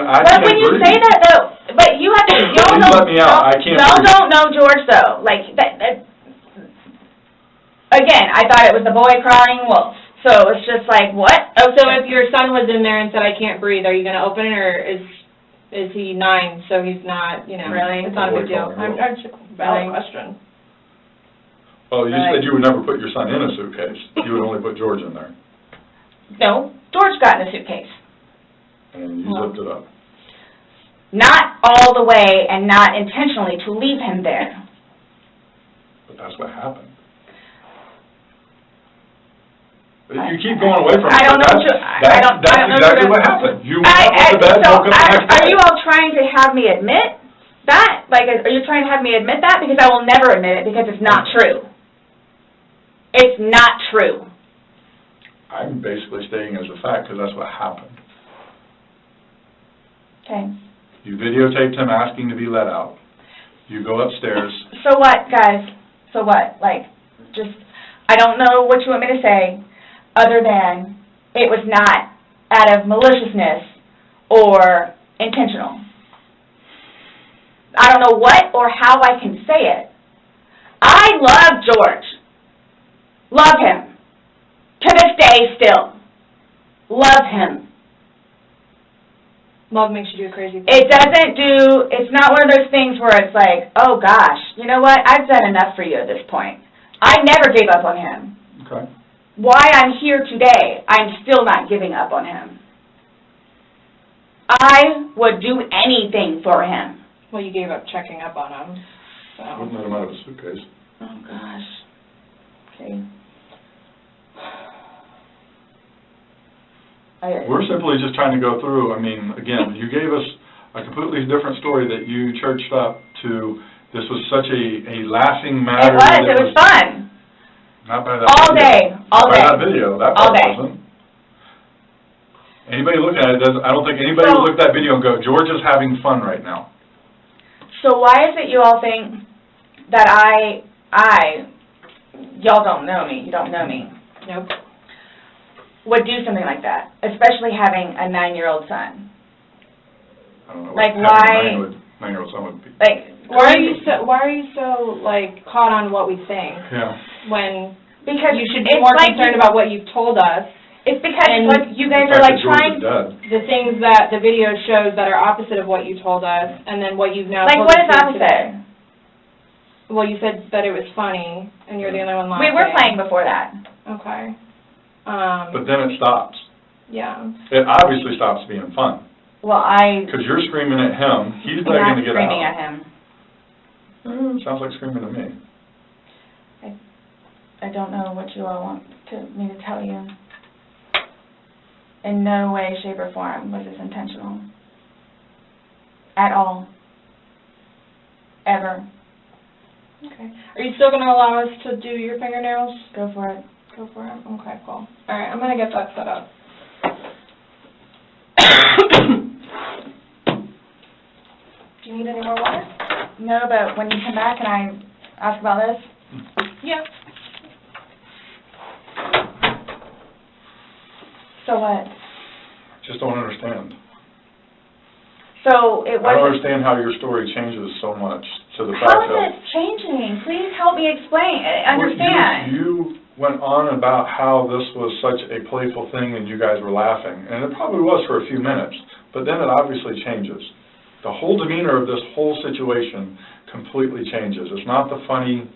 I But can't when you breathe. say that though, but you have to, y'all Please don't. let me out. I can't Y'all breathe. don't know George though. Like, that. Again, I thought it was the boy crying wolf. So it's just like, what? Oh, so if your son was in there and said, I can't breathe, are you going to open it, or is he 9, so he's not, Really? It's not a big deal. Boy I'm just valid question. Well, you Right. said you would never put your son in a suitcase. You would only put George in there. No, George got in the suitcase. And you zipped it up. Not all the way and not intentionally to leave him there. But that's what happened. But you keep going away from it. I don't know. That's I don't know exactly who what to- happened. You went up to bed, so woke up the next are day. you all trying to have me admit that? Like, are you trying to have me admit that? Because I will never admit it because it's not true. It's not true. I'm basically stating as a fact because that's what happened. Okay. You videotaped him asking to be let out. You go upstairs. So what, guys? So what? Like, just, I don't know what you want me to say other than it was not out of maliciousness or intentional. I don't know what or how I can say it. I love George. Love him. To this day still. Love him. Love makes you do crazy things. It's not one of those things where it's like, oh gosh, you know what, I've done enough for you at this point. I never gave up on him. Okay. Why I'm here today, I'm still not giving up on him. I would do anything for him. Well, you gave up checking up on him. So. Wouldn't let him out of a suitcase. Oh gosh. Okay. We're simply just trying to go through, I mean, again, you gave us a completely different story that you churched up to, this was such a lasting matter. It was fun. Not by that All video. day, all Not by day. that video, that All part day. wasn't. Anybody looking at it doesn't, I don't think anybody would look at that video and go, George is having fun right now. So why is it you all think that y'all don't know me, you don't know me, Nope. would do something like that, especially having a 9-year-old son? I don't know. Like, what why- having a 9-year-old son would be. Like, Why are you so like caught on what we think Yeah. when because you should be it's more like concerned about what you've told us It's because And like you guys The are fact like that George trying. is dead. the things that the video shows that are opposite of what you told us, and then what you've now Like told what us is here opposite? today. Well, you said that it was funny, and you're the only one laughing. We were playing before that. Okay. But then it stops. Yeah. It obviously stops being fun, Well, I because you're screaming at him, he's am begging not to get screaming out. at him. Sounds like screaming at me. I don't know what you all want me to tell you. In no way, shape, or form was this intentional. At all. Ever. Okay. Are you still going to allow us to do your fingernails? Go for it. Go for it? Okay, cool. All right, I'm going to get that set up. Do you need any more water? No, but when you come back and I ask about this, Yeah. so what? Just don't understand. So it I don't wasn't... understand how your story changes so much to the How fact is that... it changing? Please help me explain, understand. You went on about how this was such a playful thing and you guys were laughing, and it probably was for a few minutes, but then it obviously changes. The whole demeanor of this whole situation completely changes. It's not the funny,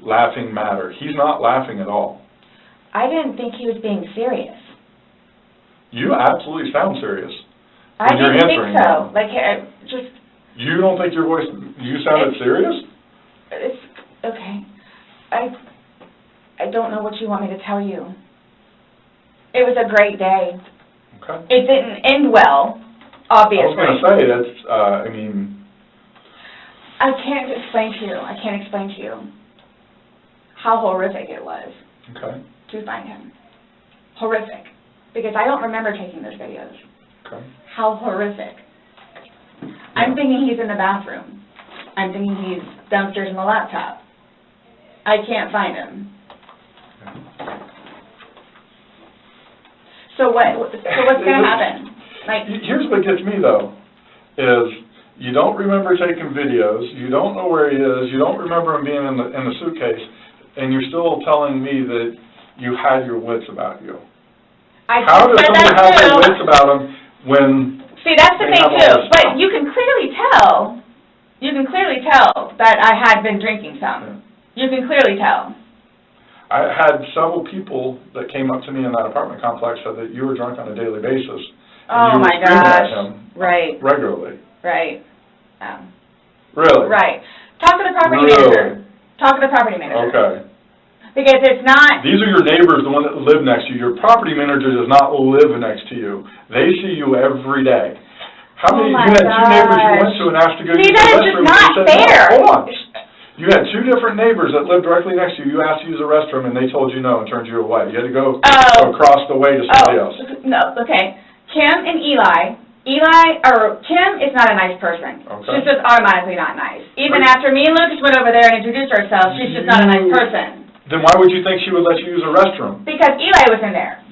laughing matter. He's not laughing at all. I didn't think he was being serious. You absolutely sound serious. I When you're didn't think answering so. them. Like, just, You don't think your voice, you sounded serious? it's, okay. I don't know what you want me to tell you. It was a great day. Okay. It didn't end well, obviously. I was going to say, that's, I mean... I can't explain to you, I can't explain to you how horrific it was Okay, to find him. Horrific. Because I don't remember taking those videos. okay. How horrific. I'm thinking he's in the bathroom. I'm thinking he's downstairs in the laptop. I can't find him. So what's going to happen? Like, Here's what gets me, though, is you don't remember taking videos, you don't know where he is, you don't remember him being in the suitcase, and you're still telling me that you had your wits about you. I How does said somebody that have their too. wits about them when... See, that's the they thing have all too. this But stuff? you can clearly tell that I had been drinking some. You can clearly tell. I had several people that came up to me in that apartment complex said that you were drunk on a daily basis. Oh and you were my screaming at gosh. him Right, regularly. right. Really? Right. Talk to the property manager. Talk to the property manager. Okay. Because it's not, These are your neighbors, the one that live next to you. Your property manager does not live next to you. They see you every day. How many, Oh my you had two neighbors you went gosh. to and asked to go See, use that the is restroom. just and not they said no. fair. Hold on. You had two different neighbors that lived directly next to you. You asked to use the restroom and they told you no and turned you away. You had to go across the way to somebody else. no, okay. Kim and Kim is not a nice person. Okay. She's just automatically not nice. Even after me and Lucas went over there and introduced ourselves, she's just not a nice person. Then why would you think she would let you use a restroom? Because Eli was in there.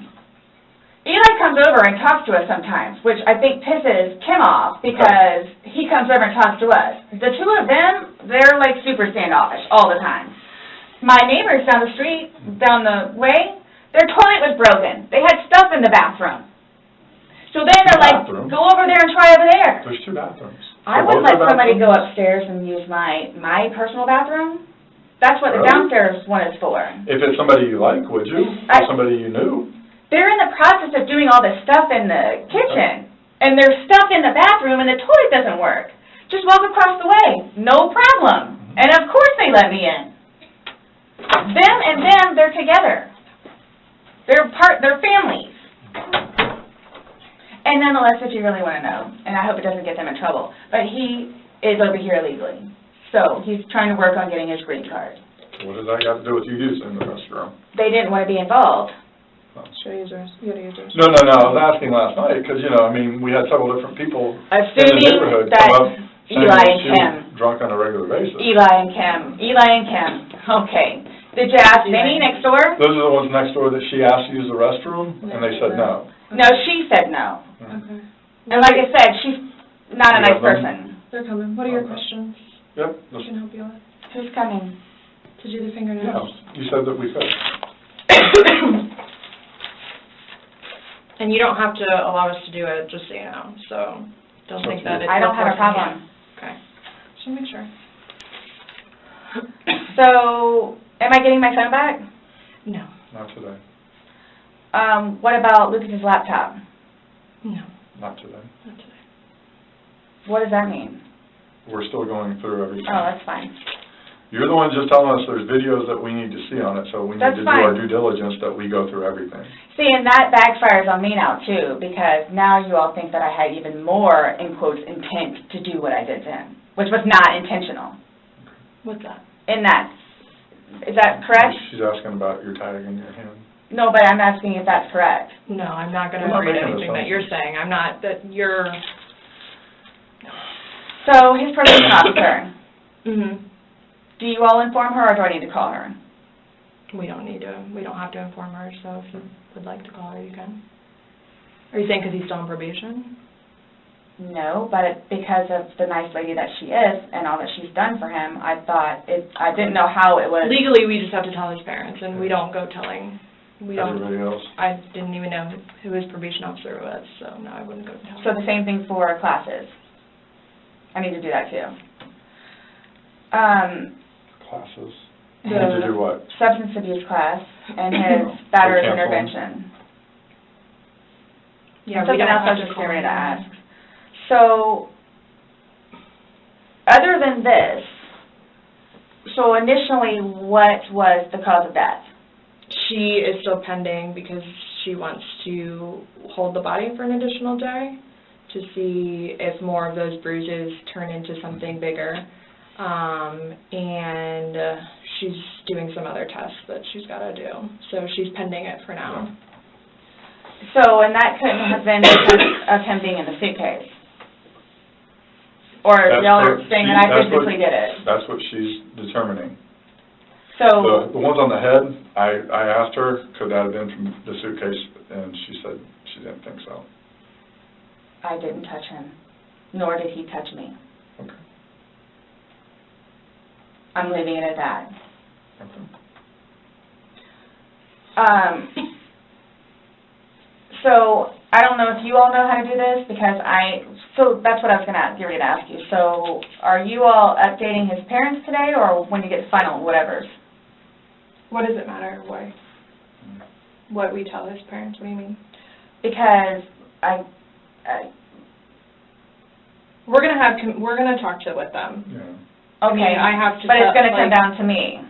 Eli comes over and talks to us sometimes, which I think pisses Kim off because he comes over and talks to us. The two of them, they're like super standoffish all the time. My neighbors down the street, down the way, their toilet was broken. They had stuff in the bathroom. So then they're like, go over there and try over there. There's two bathrooms. I So wouldn't both let are somebody go bathrooms? upstairs and use my personal bathroom. That's what the Really? downstairs one is for. If it's somebody you like, would you? Or somebody you knew? They're in the process of doing all this stuff in the kitchen, and there's stuff in the bathroom, and the toilet doesn't work. Just walk across the way, no problem. And of course they let me in. Them and them, they're together. They're families. And nonetheless, if you really want to know, and I hope it doesn't get them in trouble, but he is over here illegally. So he's trying to work on getting his green card. What does that got to do with you using the restroom? They didn't want to be involved. Should I use yours? You gotta use yours. No, I was asking last night, because, you know, I mean, we had several different people in the Assuming neighborhood that come up saying Eli that and she was Kim. drunk on a regular basis. Eli and Kim. Okay. Did you ask Benny next door? Those are the ones next door that she asked to use the restroom, and they said no. No, she said no. Okay. And like I said, she's not a nice person. They're coming. What are your Okay. questions? Yep. I can help you with. Who's coming? To do the Yeah, fingernails. you said that we could. And you don't have to allow us to do it, just so you know, so don't think that it's... I don't have a problem. Okay, just to make sure. So, am I getting my phone back? No. Not today. What about Lucas's laptop? No, Not today. not today. What does that mean? We're still going through everything. Oh, that's fine. You're the one just telling us there's videos that we need to see on it, so we need That's to do our fine. due diligence that we go through everything. See, and that backfires on me now, too, because now you all think that I had even more, in quotes, intent to do what I did to him, which was not intentional. What's that? In that, is that correct? She's asking about your tag in your hand. No, but I'm asking if that's correct. No, I'm not going to We're not read making anything that you're saying. I'm not, that you're... So, his probation officer, Mm-hmm. do you all inform her, or do I need to call her? We don't have to inform her, so if you would like to call her, you can. Are you saying because he's still on probation? No, but because of the nice lady that she is and all that she's done for him, I thought I didn't know how it was. Legally, we just have to tell his parents, and we don't go telling. We don't. Everybody else? I didn't even know who his probation officer was, so no, I wouldn't go tell. So the same thing for classes. I need to do that too. Classes. The You need to do what? substance abuse class and his battery cancel. intervention. Yeah, Something we don't else I have was to just call getting ready to him. ask. So, other than this, so initially, what was the cause of death? She is still pending because she wants to hold the body for an additional day to see if more of those bruises turn into something bigger. And she's doing some other tests that she's got to do. So she's pending it for now. So, and that couldn't have been because of him being in the suitcase? Or That's y'all are correct. saying that I That's what- physically did it? That's what she's determining. So, The ones on the head, I asked her, could that have been from the suitcase, and she said she didn't think so. I didn't touch him, nor did he touch me. Okay. I'm leaving it at that. Okay. So, I don't know if you all know how to do this, because so that's what I was going to get ready to ask you. So, are you all updating his parents today, or when you get final whatevers? What does it matter? Why? What we tell his parents? What do you mean? Because We're gonna talk with them. Yeah. okay, I have to but it's tell- going to come like- down to me.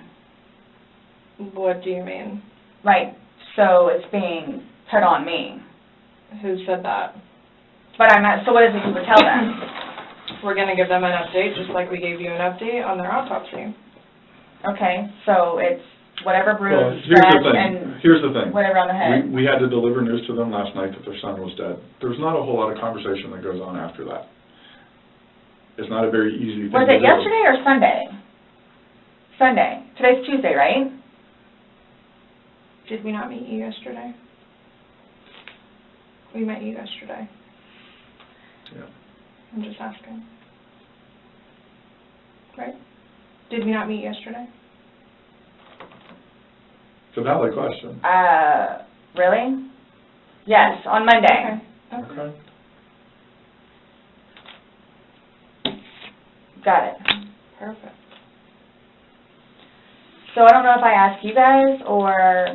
What do you mean? Like, so it's being put on me. Who said that? But I'm not, so what is it you would tell them? We're gonna give them an update, just like we gave you an update on their autopsy. Okay, so it's whatever Well, bruise, here's the scratch, thing, and here's the thing. whatever on the head. We had to deliver news to them last night that their son was dead. There's not a whole lot of conversation that goes on after that. It's not a very easy thing to Was do. it yesterday or Sunday? Sunday. Today's Tuesday, right? Did we not meet you yesterday? We met you yesterday. Yeah. I'm just asking. Right? Did we not meet yesterday? It's a valid question. Really? Yes, on Monday. Okay. Okay. Got it. Perfect. So I don't know if I ask you guys or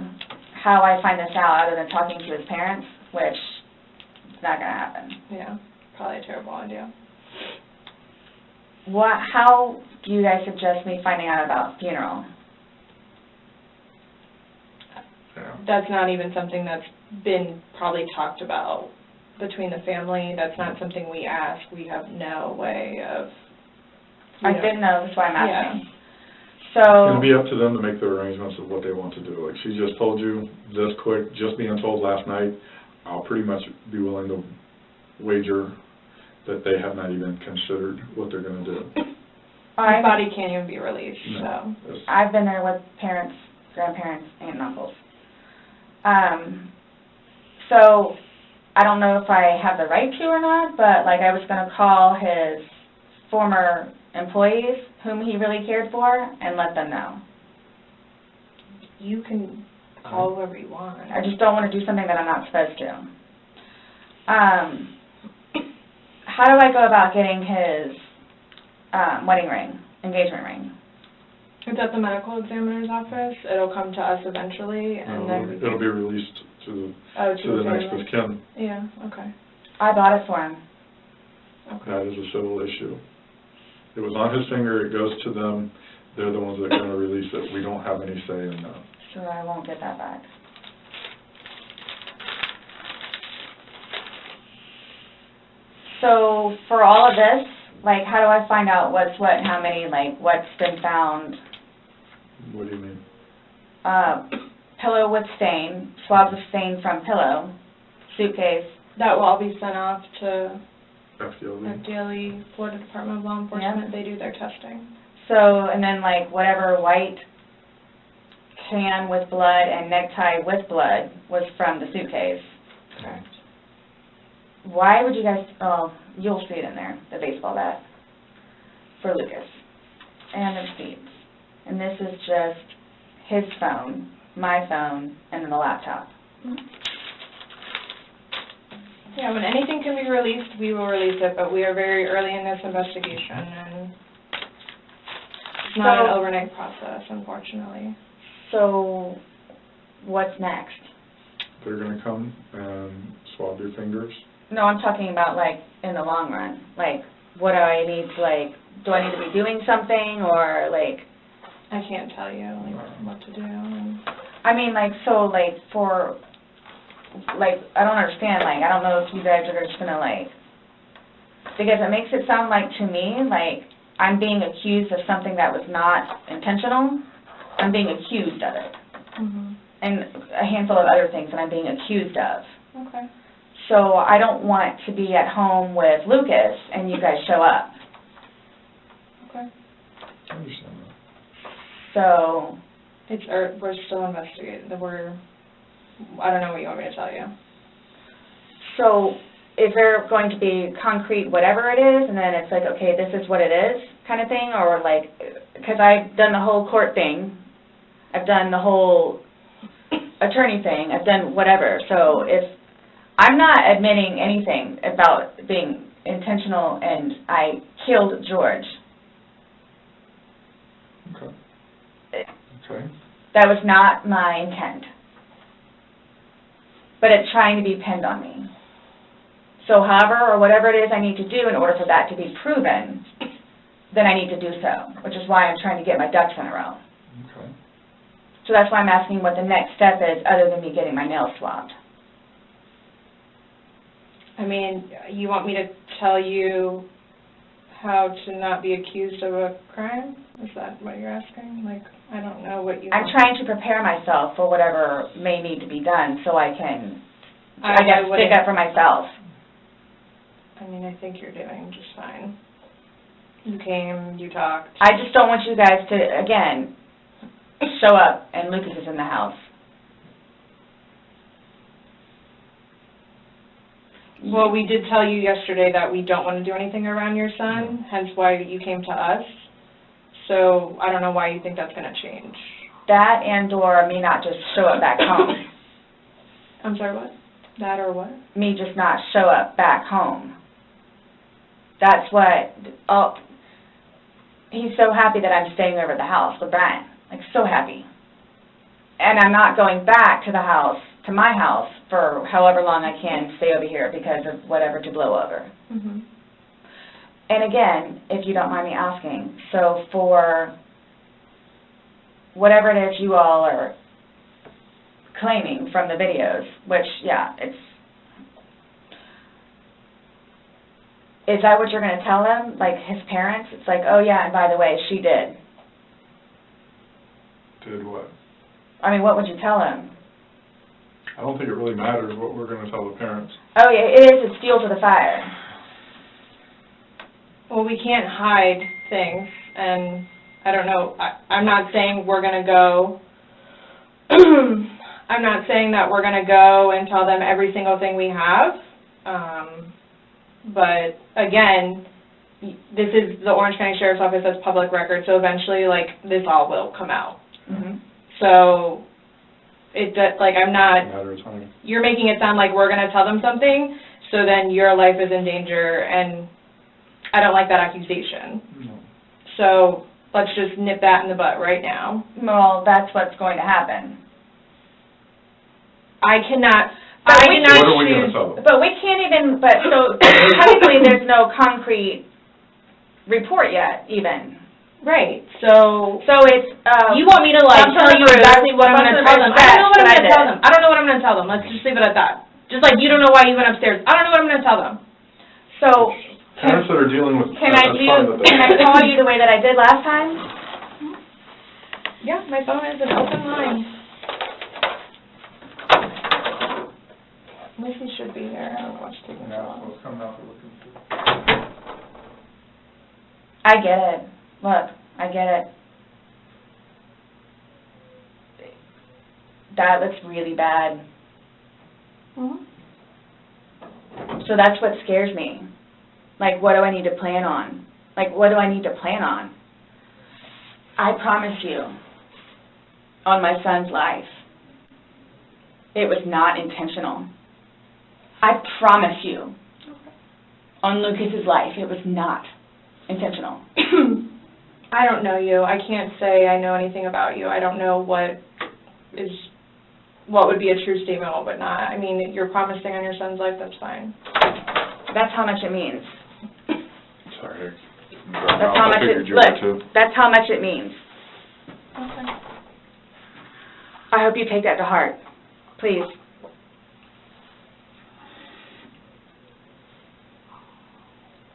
how I find this out other than talking to his parents, which is not going to happen. Yeah, probably a terrible idea. How do you guys suggest me finding out about funeral? Yeah. That's not even something that's been probably talked about between the family. That's not something we ask. We have no way of... I didn't know, that's why I'm asking. It's So, going to be up to them to make the arrangements of what they want to do. Like, she just told you this quick, just being told last night, I'll pretty much be willing to wager that they have not even considered what they're going to do. His body can't even be released, No. so... I've been there with parents, grandparents, aunt and uncles. So, I don't know if I have the right to or not, but like I was going to call his former employees whom he really cared for and let them know. You can call whoever you want. I just don't want to do something that I'm not supposed to. How do I go about getting his wedding ring, engagement ring? It's at the medical examiner's office. It'll come to us eventually, and then we It'll be released to the the next family. of kin. Yeah, okay. I bought it for him. That is a civil issue. It was on his finger, it goes to them, they're the ones that are gonna release it, we don't have any say in that. So I won't get that back. So for all of this, like, how do I find out what's what and how many, like, what's been found? What do you mean? Pillow with stain, swabs of stain from pillow, suitcase. That will all be sent off to FDLE? FDLE, Florida Department of Law Enforcement. They do their testing. So, and then like whatever white can with blood and necktie with blood was from the suitcase. Correct. Why would you guys, oh, you'll see it in there, the baseball bat, for Lucas, and the receipts. And this is just his phone, my phone, and then the laptop. Yeah, when anything can be released, we will release it, but we are very early in this investigation, and it's not an overnight process, unfortunately. So, what's next? They're gonna come and swab your fingers. No, I'm talking about, like, in the long run. Like, what do I need to, like, do I need to be doing something, or, like... I can't tell you, like, what to do. And I mean, like, so, like, for, like, I don't understand, like, I don't know if you guys are just gonna, like... Because it makes it sound like, to me, like, I'm being accused of something that was not intentional. I'm being accused of it. And a handful of other things that I'm being accused of. Okay. So I don't want to be at home with Lucas and you guys show up. Okay. I understand that. So, It's, we're still investigating. I don't know what you want me to tell you. so is there going to be concrete whatever it is, and then it's like, okay, this is what it is, kind of thing, or like, because I've done the whole court thing, I've done the whole attorney thing, I've done whatever, so if, I'm not admitting anything about being intentional and I killed George. Okay. Okay. That was not my intent. But it's trying to be pinned on me. So however or whatever it is I need to do in order for that to be proven, then I need to do so, which is why I'm trying to get my ducks in a row. Okay. So that's why I'm asking what the next step is other than me getting my nails swabbed. I mean, you want me to tell you how to not be accused of a crime? Is that what you're asking? Like, I don't know what you... I'm trying to prepare myself for whatever may need to be done so I can, I guess, stick up for myself. I mean, I think you're doing just fine. You came, you talked. I just don't want you guys to, again, show up and Lucas is in the house. Well, we did tell you yesterday that we don't want to do anything around your son, hence why you came to us. So I don't know why you think that's going to change. That and or me not just show up back home. I'm sorry, what? That or what? Me just not show up back home. That's what, oh, he's so happy that I'm staying over at the house with Brian. Like, so happy. And I'm not going back to the house, to my house, for however long I can stay over here because of whatever to blow over. Mm-hmm. And again, if you don't mind me asking, so for whatever it is you all are claiming from the videos, which, yeah, is that what you're going to tell them? Like, his parents? It's like, oh, yeah, and by the way, she did. Did what? I mean, what would you tell him? I don't think it really matters what we're gonna tell the parents. Oh, yeah, it is. It's fuel to the fire. Well, we can't hide things, and I don't know, I'm not saying we're going to go, I'm not saying that we're going to go and tell them every single thing we have, but again, this is the Orange County Sheriff's Office, that's public record, so eventually, like, this all will come out. Mm-hmm. So, like, I'm not, Matter of time. you're making it sound like we're going to tell them something, so then your life is in danger, and I don't like that accusation. No. So let's just nip that in the butt right now. Well, that's what's going to happen. I cannot What are we gonna choose. tell them? But we can't even, but so technically there's no concrete report yet even. Right, so So it's, you want me to like some tell sort you of exactly what I'm going to tell them. I don't know what I'm going to tell did. them. I don't know what I'm going to tell them. Let's just leave it at that. Just like you don't know why you went upstairs. I don't know what I'm going to tell them. So, Parents that are dealing with, can I that's fine with can I that. call you the way that I did last time? Yeah, my phone is an open line. Missy should be here. I don't know what's taking so Yeah, long. what's coming out, we're looking for. I get it. Look, I get it. That looks really bad. Mm-hmm. So that's what scares me. Like, what do I need to plan on? Like, what do I need to plan on? I promise you, on my son's life, it was not intentional. I promise you, on Lucas's life, it was not intentional. I don't know you. I can't say I know anything about you. I don't know what would be a true statement, what would not. I mean, you're promising on your son's life, that's fine. That's how much it means. Sorry. That's how much it, look, that's how much it means. Okay. I hope you take that to heart. Please.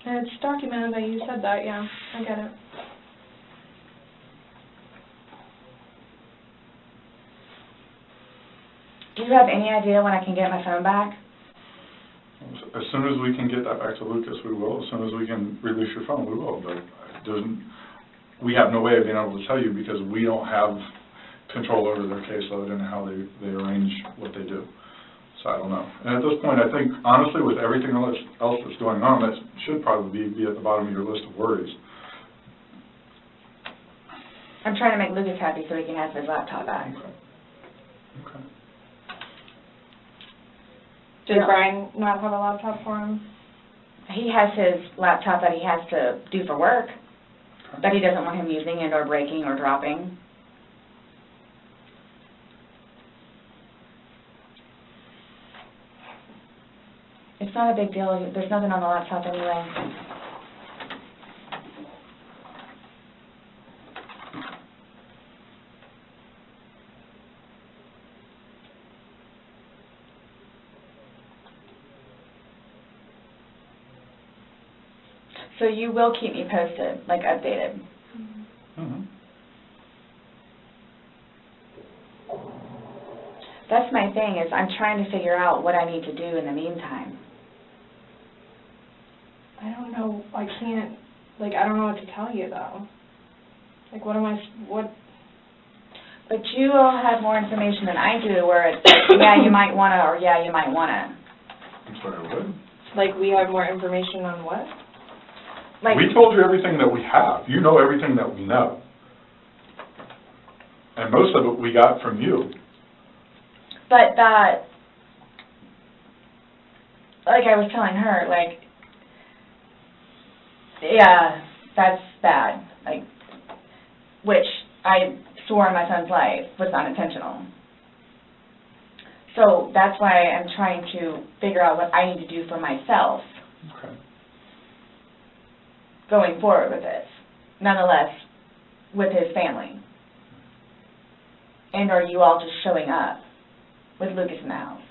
And it's documented that you said that, yeah. I get it. Do you have any idea when I can get my phone back? As soon as we can get that back to Lucas, we will. As soon as we can release your phone, we will. But we have no way of being able to tell you because we don't have control over their caseload and how they arrange what they do. So I don't know. And at this point, I think, honestly, with everything else that's going on, that should probably be at the bottom of your list of worries. I'm trying to make Lucas happy so he can have his laptop back. Okay. Did Brian not have a laptop for him? He has his laptop that he has to do for work, that he doesn't want him using it or breaking or dropping. It's not a big deal. There's nothing on the laptop anyway. So you will keep me posted, like updated. Mm-hmm. That's my thing, is I'm trying to figure out what I need to do in the meantime. I don't know. I can't, like, I don't know what to tell you, though. Like, what? But you all have more information than I do, where it's like, yeah, you might want to, or yeah, you might want to. I'm sorry, what? Like, we have more information on what? Like, We told you everything that we have. You know everything that we know. And most of it we got from you. but that, like I was telling her, like, yeah, that's bad. Like, which I swore on my son's life was not intentional. So that's why I'm trying to figure out what I need to do for myself Okay. going forward with this, nonetheless, with his family. And are you all just showing up with Lucas in the house?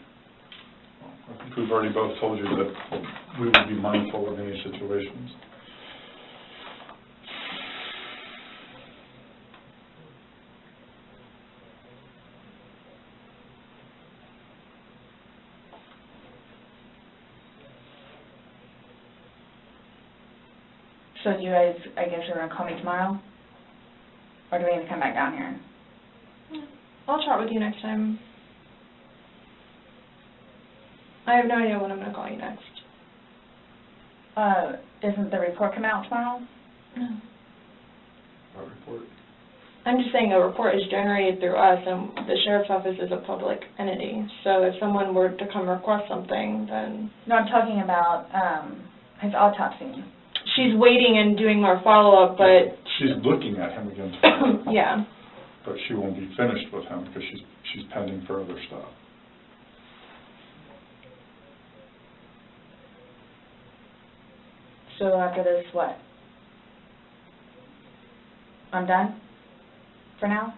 I think we've already both told you that we would be mindful of any situations. So you guys, I guess you're going to call me tomorrow? Or do we need to come back down here? I'll chat with you next time. I have no idea when I'm going to call you next. Isn't the report coming out tomorrow? No. Our report. I I'm just saying a report is generated through us, and the sheriff's office is a public entity. So if someone were to come request something, then No, I'm talking about his autopsy. she's waiting and doing more follow-up, but She's looking at him again tomorrow. yeah. But she won't be finished with him because she's pending for other stuff. So after this, what? I'm done? For now?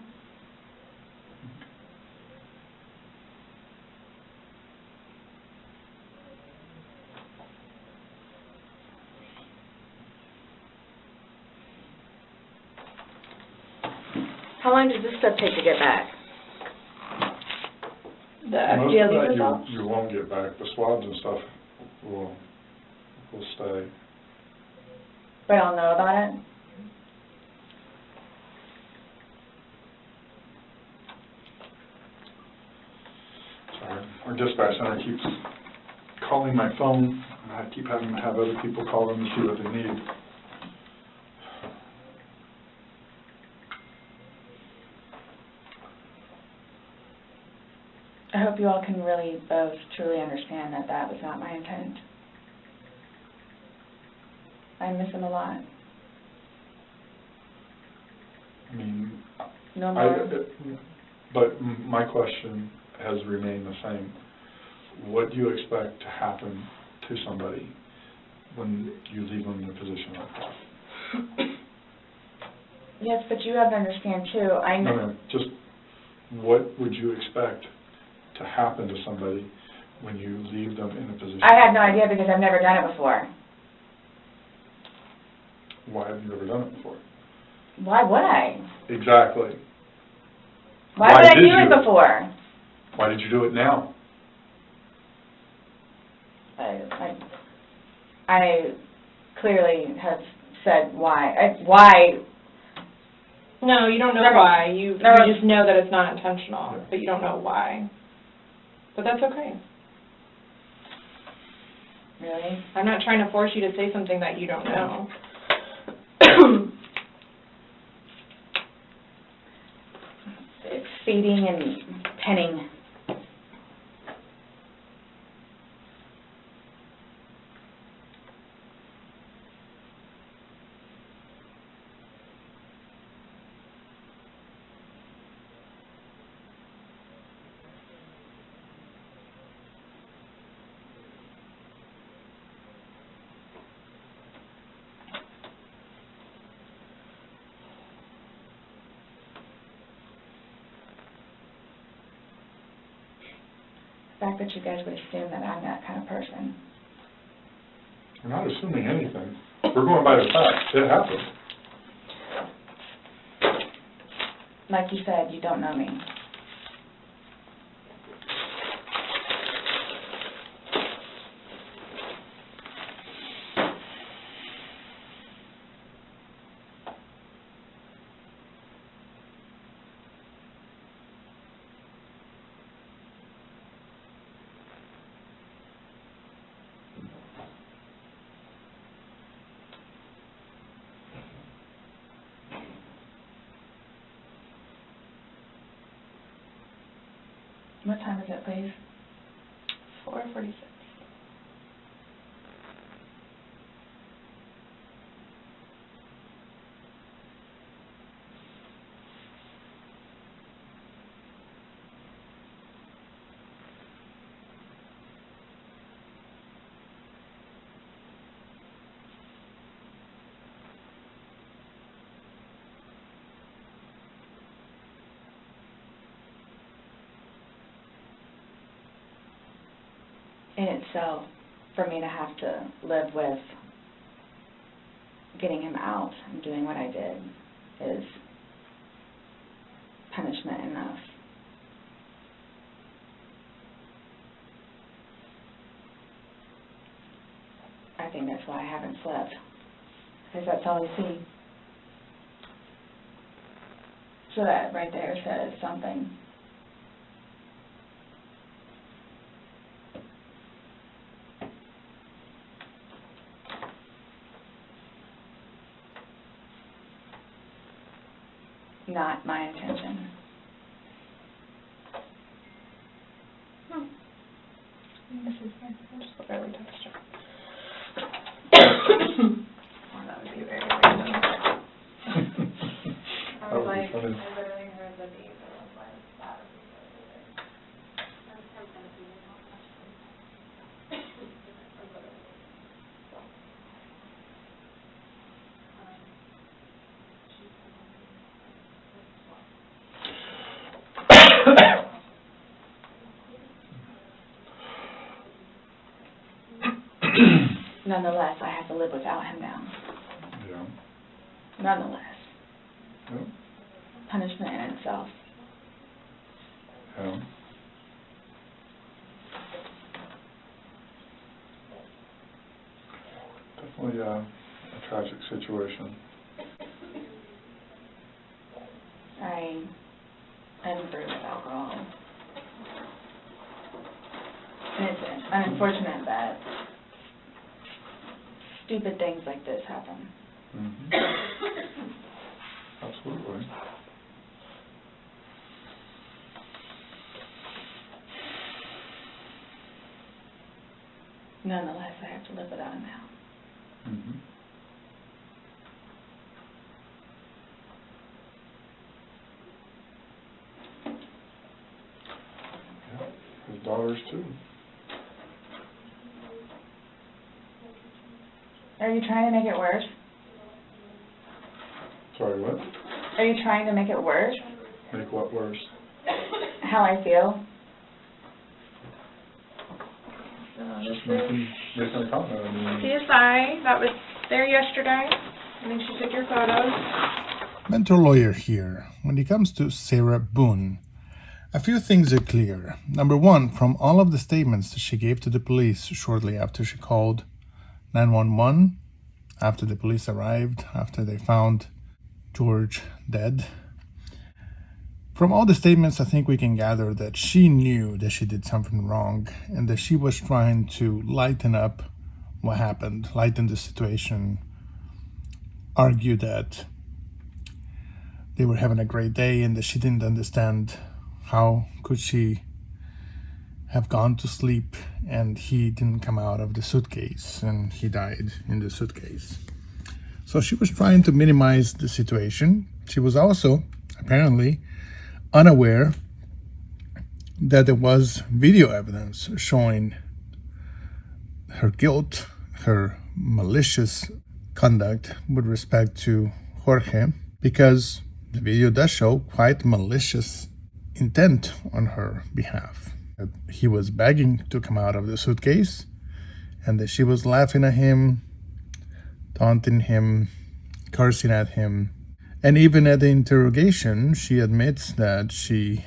How long does this stuff take to get back? The Most FDLE of that results? you won't get back. The swabs and stuff will stay. But I'll know about it? Sorry. Our dispatch center keeps calling my phone. I keep having to have other people call them to see what they need. I hope you all can really both truly understand that that was not my intent. I miss him a lot. I mean, No more. but my question has remained the same. What do you expect to happen to somebody when you leave them in a position like that? Yes, but you have to understand too, I know. No, just what would you expect to happen to somebody when you leave them in a position? I had no idea because I've never done it before. Why have you never done it before? Why would I? Exactly. Why would I did do you? it before? Why did you do it now? I clearly have said why. Why? No, you don't know Never- why. You never- just know that it's not intentional, but you don't know why. But that's okay. Really? I'm not trying to force you to say something that you don't know. It's feeding and penning. The fact that you guys would assume that I'm that kind of person. We're not assuming anything. We're going by the facts. It happened. Like you said, you don't know me. What time is it, please? 4:46. In itself, for me to have to live with getting him out and doing what I did is punishment enough. I think that's why I haven't slept, because that's all I see. So that right there says something. not my intention. This is just barely touched her. Well, that would be very random. I was like, I literally heard the beep, and I was like, that would be Nonetheless, I have to live without him now. Yeah. Nonetheless. Yeah. Punishment in itself. Yeah. Definitely a tragic situation. I am through with alcohol. And it's unfortunate that stupid things like this happen. Mm-hmm. Absolutely. Nonetheless, I have to live without him now. Mm-hmm. Yeah. His daughters too. Are you trying to make it worse? Sorry, what? Are you trying to make it worse? Make what worse? How I feel? Just making a comment. I mean, CSI, that was there yesterday. I think she took your photos. Mentor lawyer here. When it comes to Sarah Boone, a few things are clear. Number one, from all of the statements that she gave to the police shortly after she called 911, after the police arrived, after they found George dead. From all the statements, I think we can gather that she knew that she did something wrong and that she was trying to lighten up what happened, lighten the situation, argue that they were having a great day and that she didn't understand how could she have gone to sleep and he didn't come out of the suitcase and he died in the suitcase. So she was trying to minimize the situation. She was also apparently unaware that there was video evidence showing her guilt, her malicious conduct with respect to Jorge, because the video does show quite malicious intent on her behalf. That he was begging to come out of the suitcase and that she was laughing at him, taunting him, cursing at him. And even at the interrogation, she admits that she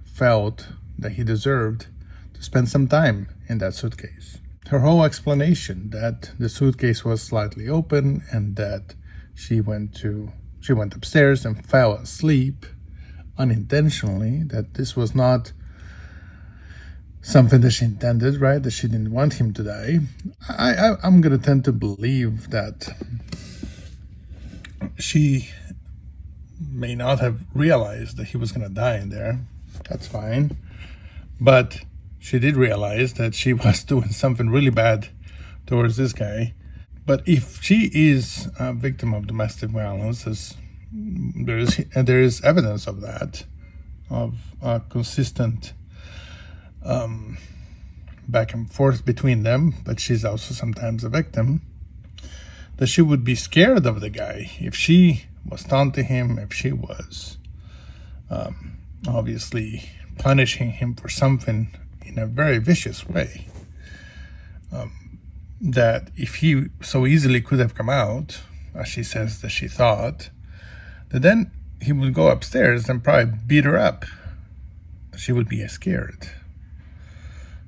felt that he deserved to spend some time in that suitcase. Her whole explanation that the suitcase was slightly open and that she went upstairs and fell asleep unintentionally, that this was not something that she intended, right? That she didn't want him to die. I'm going to tend to believe that she may not have realized that he was going to die in there. That's fine. But she did realize that she was doing something really bad towards this guy. But if she is a victim of domestic violence, there is evidence of that, of a consistent back and forth between them, but she's also sometimes a victim, that she would be scared of the guy if she was taunting him, if she was obviously punishing him for something in a very vicious way, that if he so easily could have come out, as she says that she thought, that then he would go upstairs and probably beat her up. She would be scared.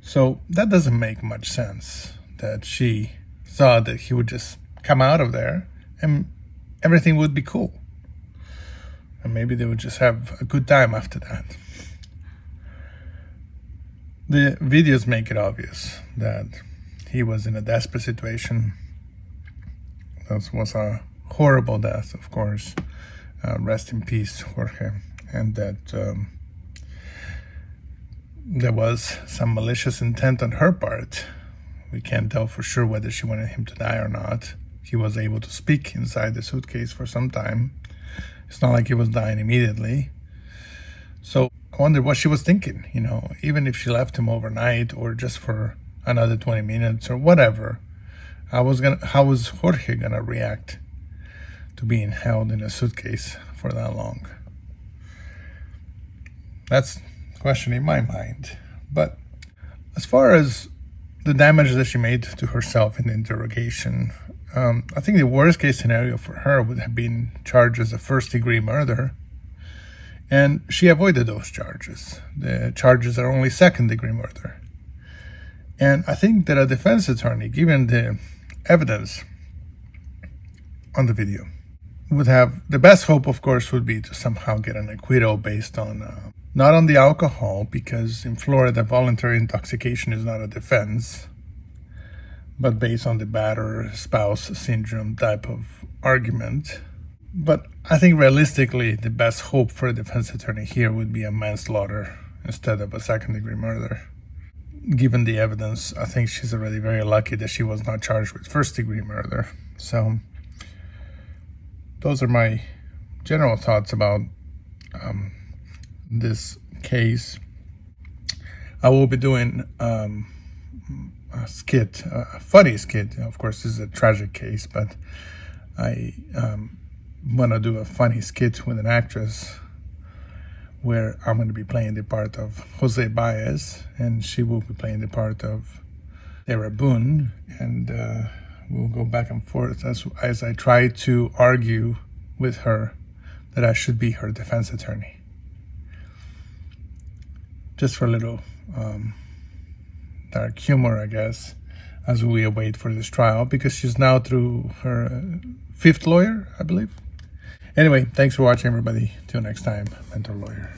So that doesn't make much sense, that she thought that he would just come out of there and everything would be cool. And maybe they would just have a good time after that. The videos make it obvious that he was in a desperate situation. That was a horrible death, of course. rest in peace, Jorge, and that there was some malicious intent on her part. We can't tell for sure whether she wanted him to die or not. He was able to speak inside the suitcase for some time. It's not like he was dying immediately. So I wonder what she was thinking, even if she left him overnight or just for another 20 minutes or whatever. How was Jorge gonna react to being held in a suitcase for that long? That's a question in my mind. But as far as the damage that she made to herself in the interrogation, I think the worst case scenario for her would have been charges of first-degree murder. And she avoided those charges. The charges are only second-degree murder. And I think that a defense attorney, given the evidence on the video, would have the best hope, of course, would be to somehow get an acquittal based on, not on the alcohol, because in Florida, voluntary intoxication is not a defense, but based on the battered spouse syndrome type of argument. But I think realistically, the best hope for a defense attorney here would be a manslaughter instead of a second-degree murder. Given the evidence, I think she's already very lucky that she was not charged with first-degree murder. So those are my general thoughts about this case. I will be doing a skit, a funny skit. Of course, this is a tragic case, but I want to do a funny skit with an actress where I'm going to be playing the part of Jose Baez, and she will be playing the part of Sarah Boone, and we'll go back and forth as I try to argue with her that I should be her defense attorney. Just for a little dark humor, I guess, as we await for this trial, because she's now through her fifth lawyer, I believe. Anyway, thanks for watching, everybody. Till next time, Mentor Lawyer.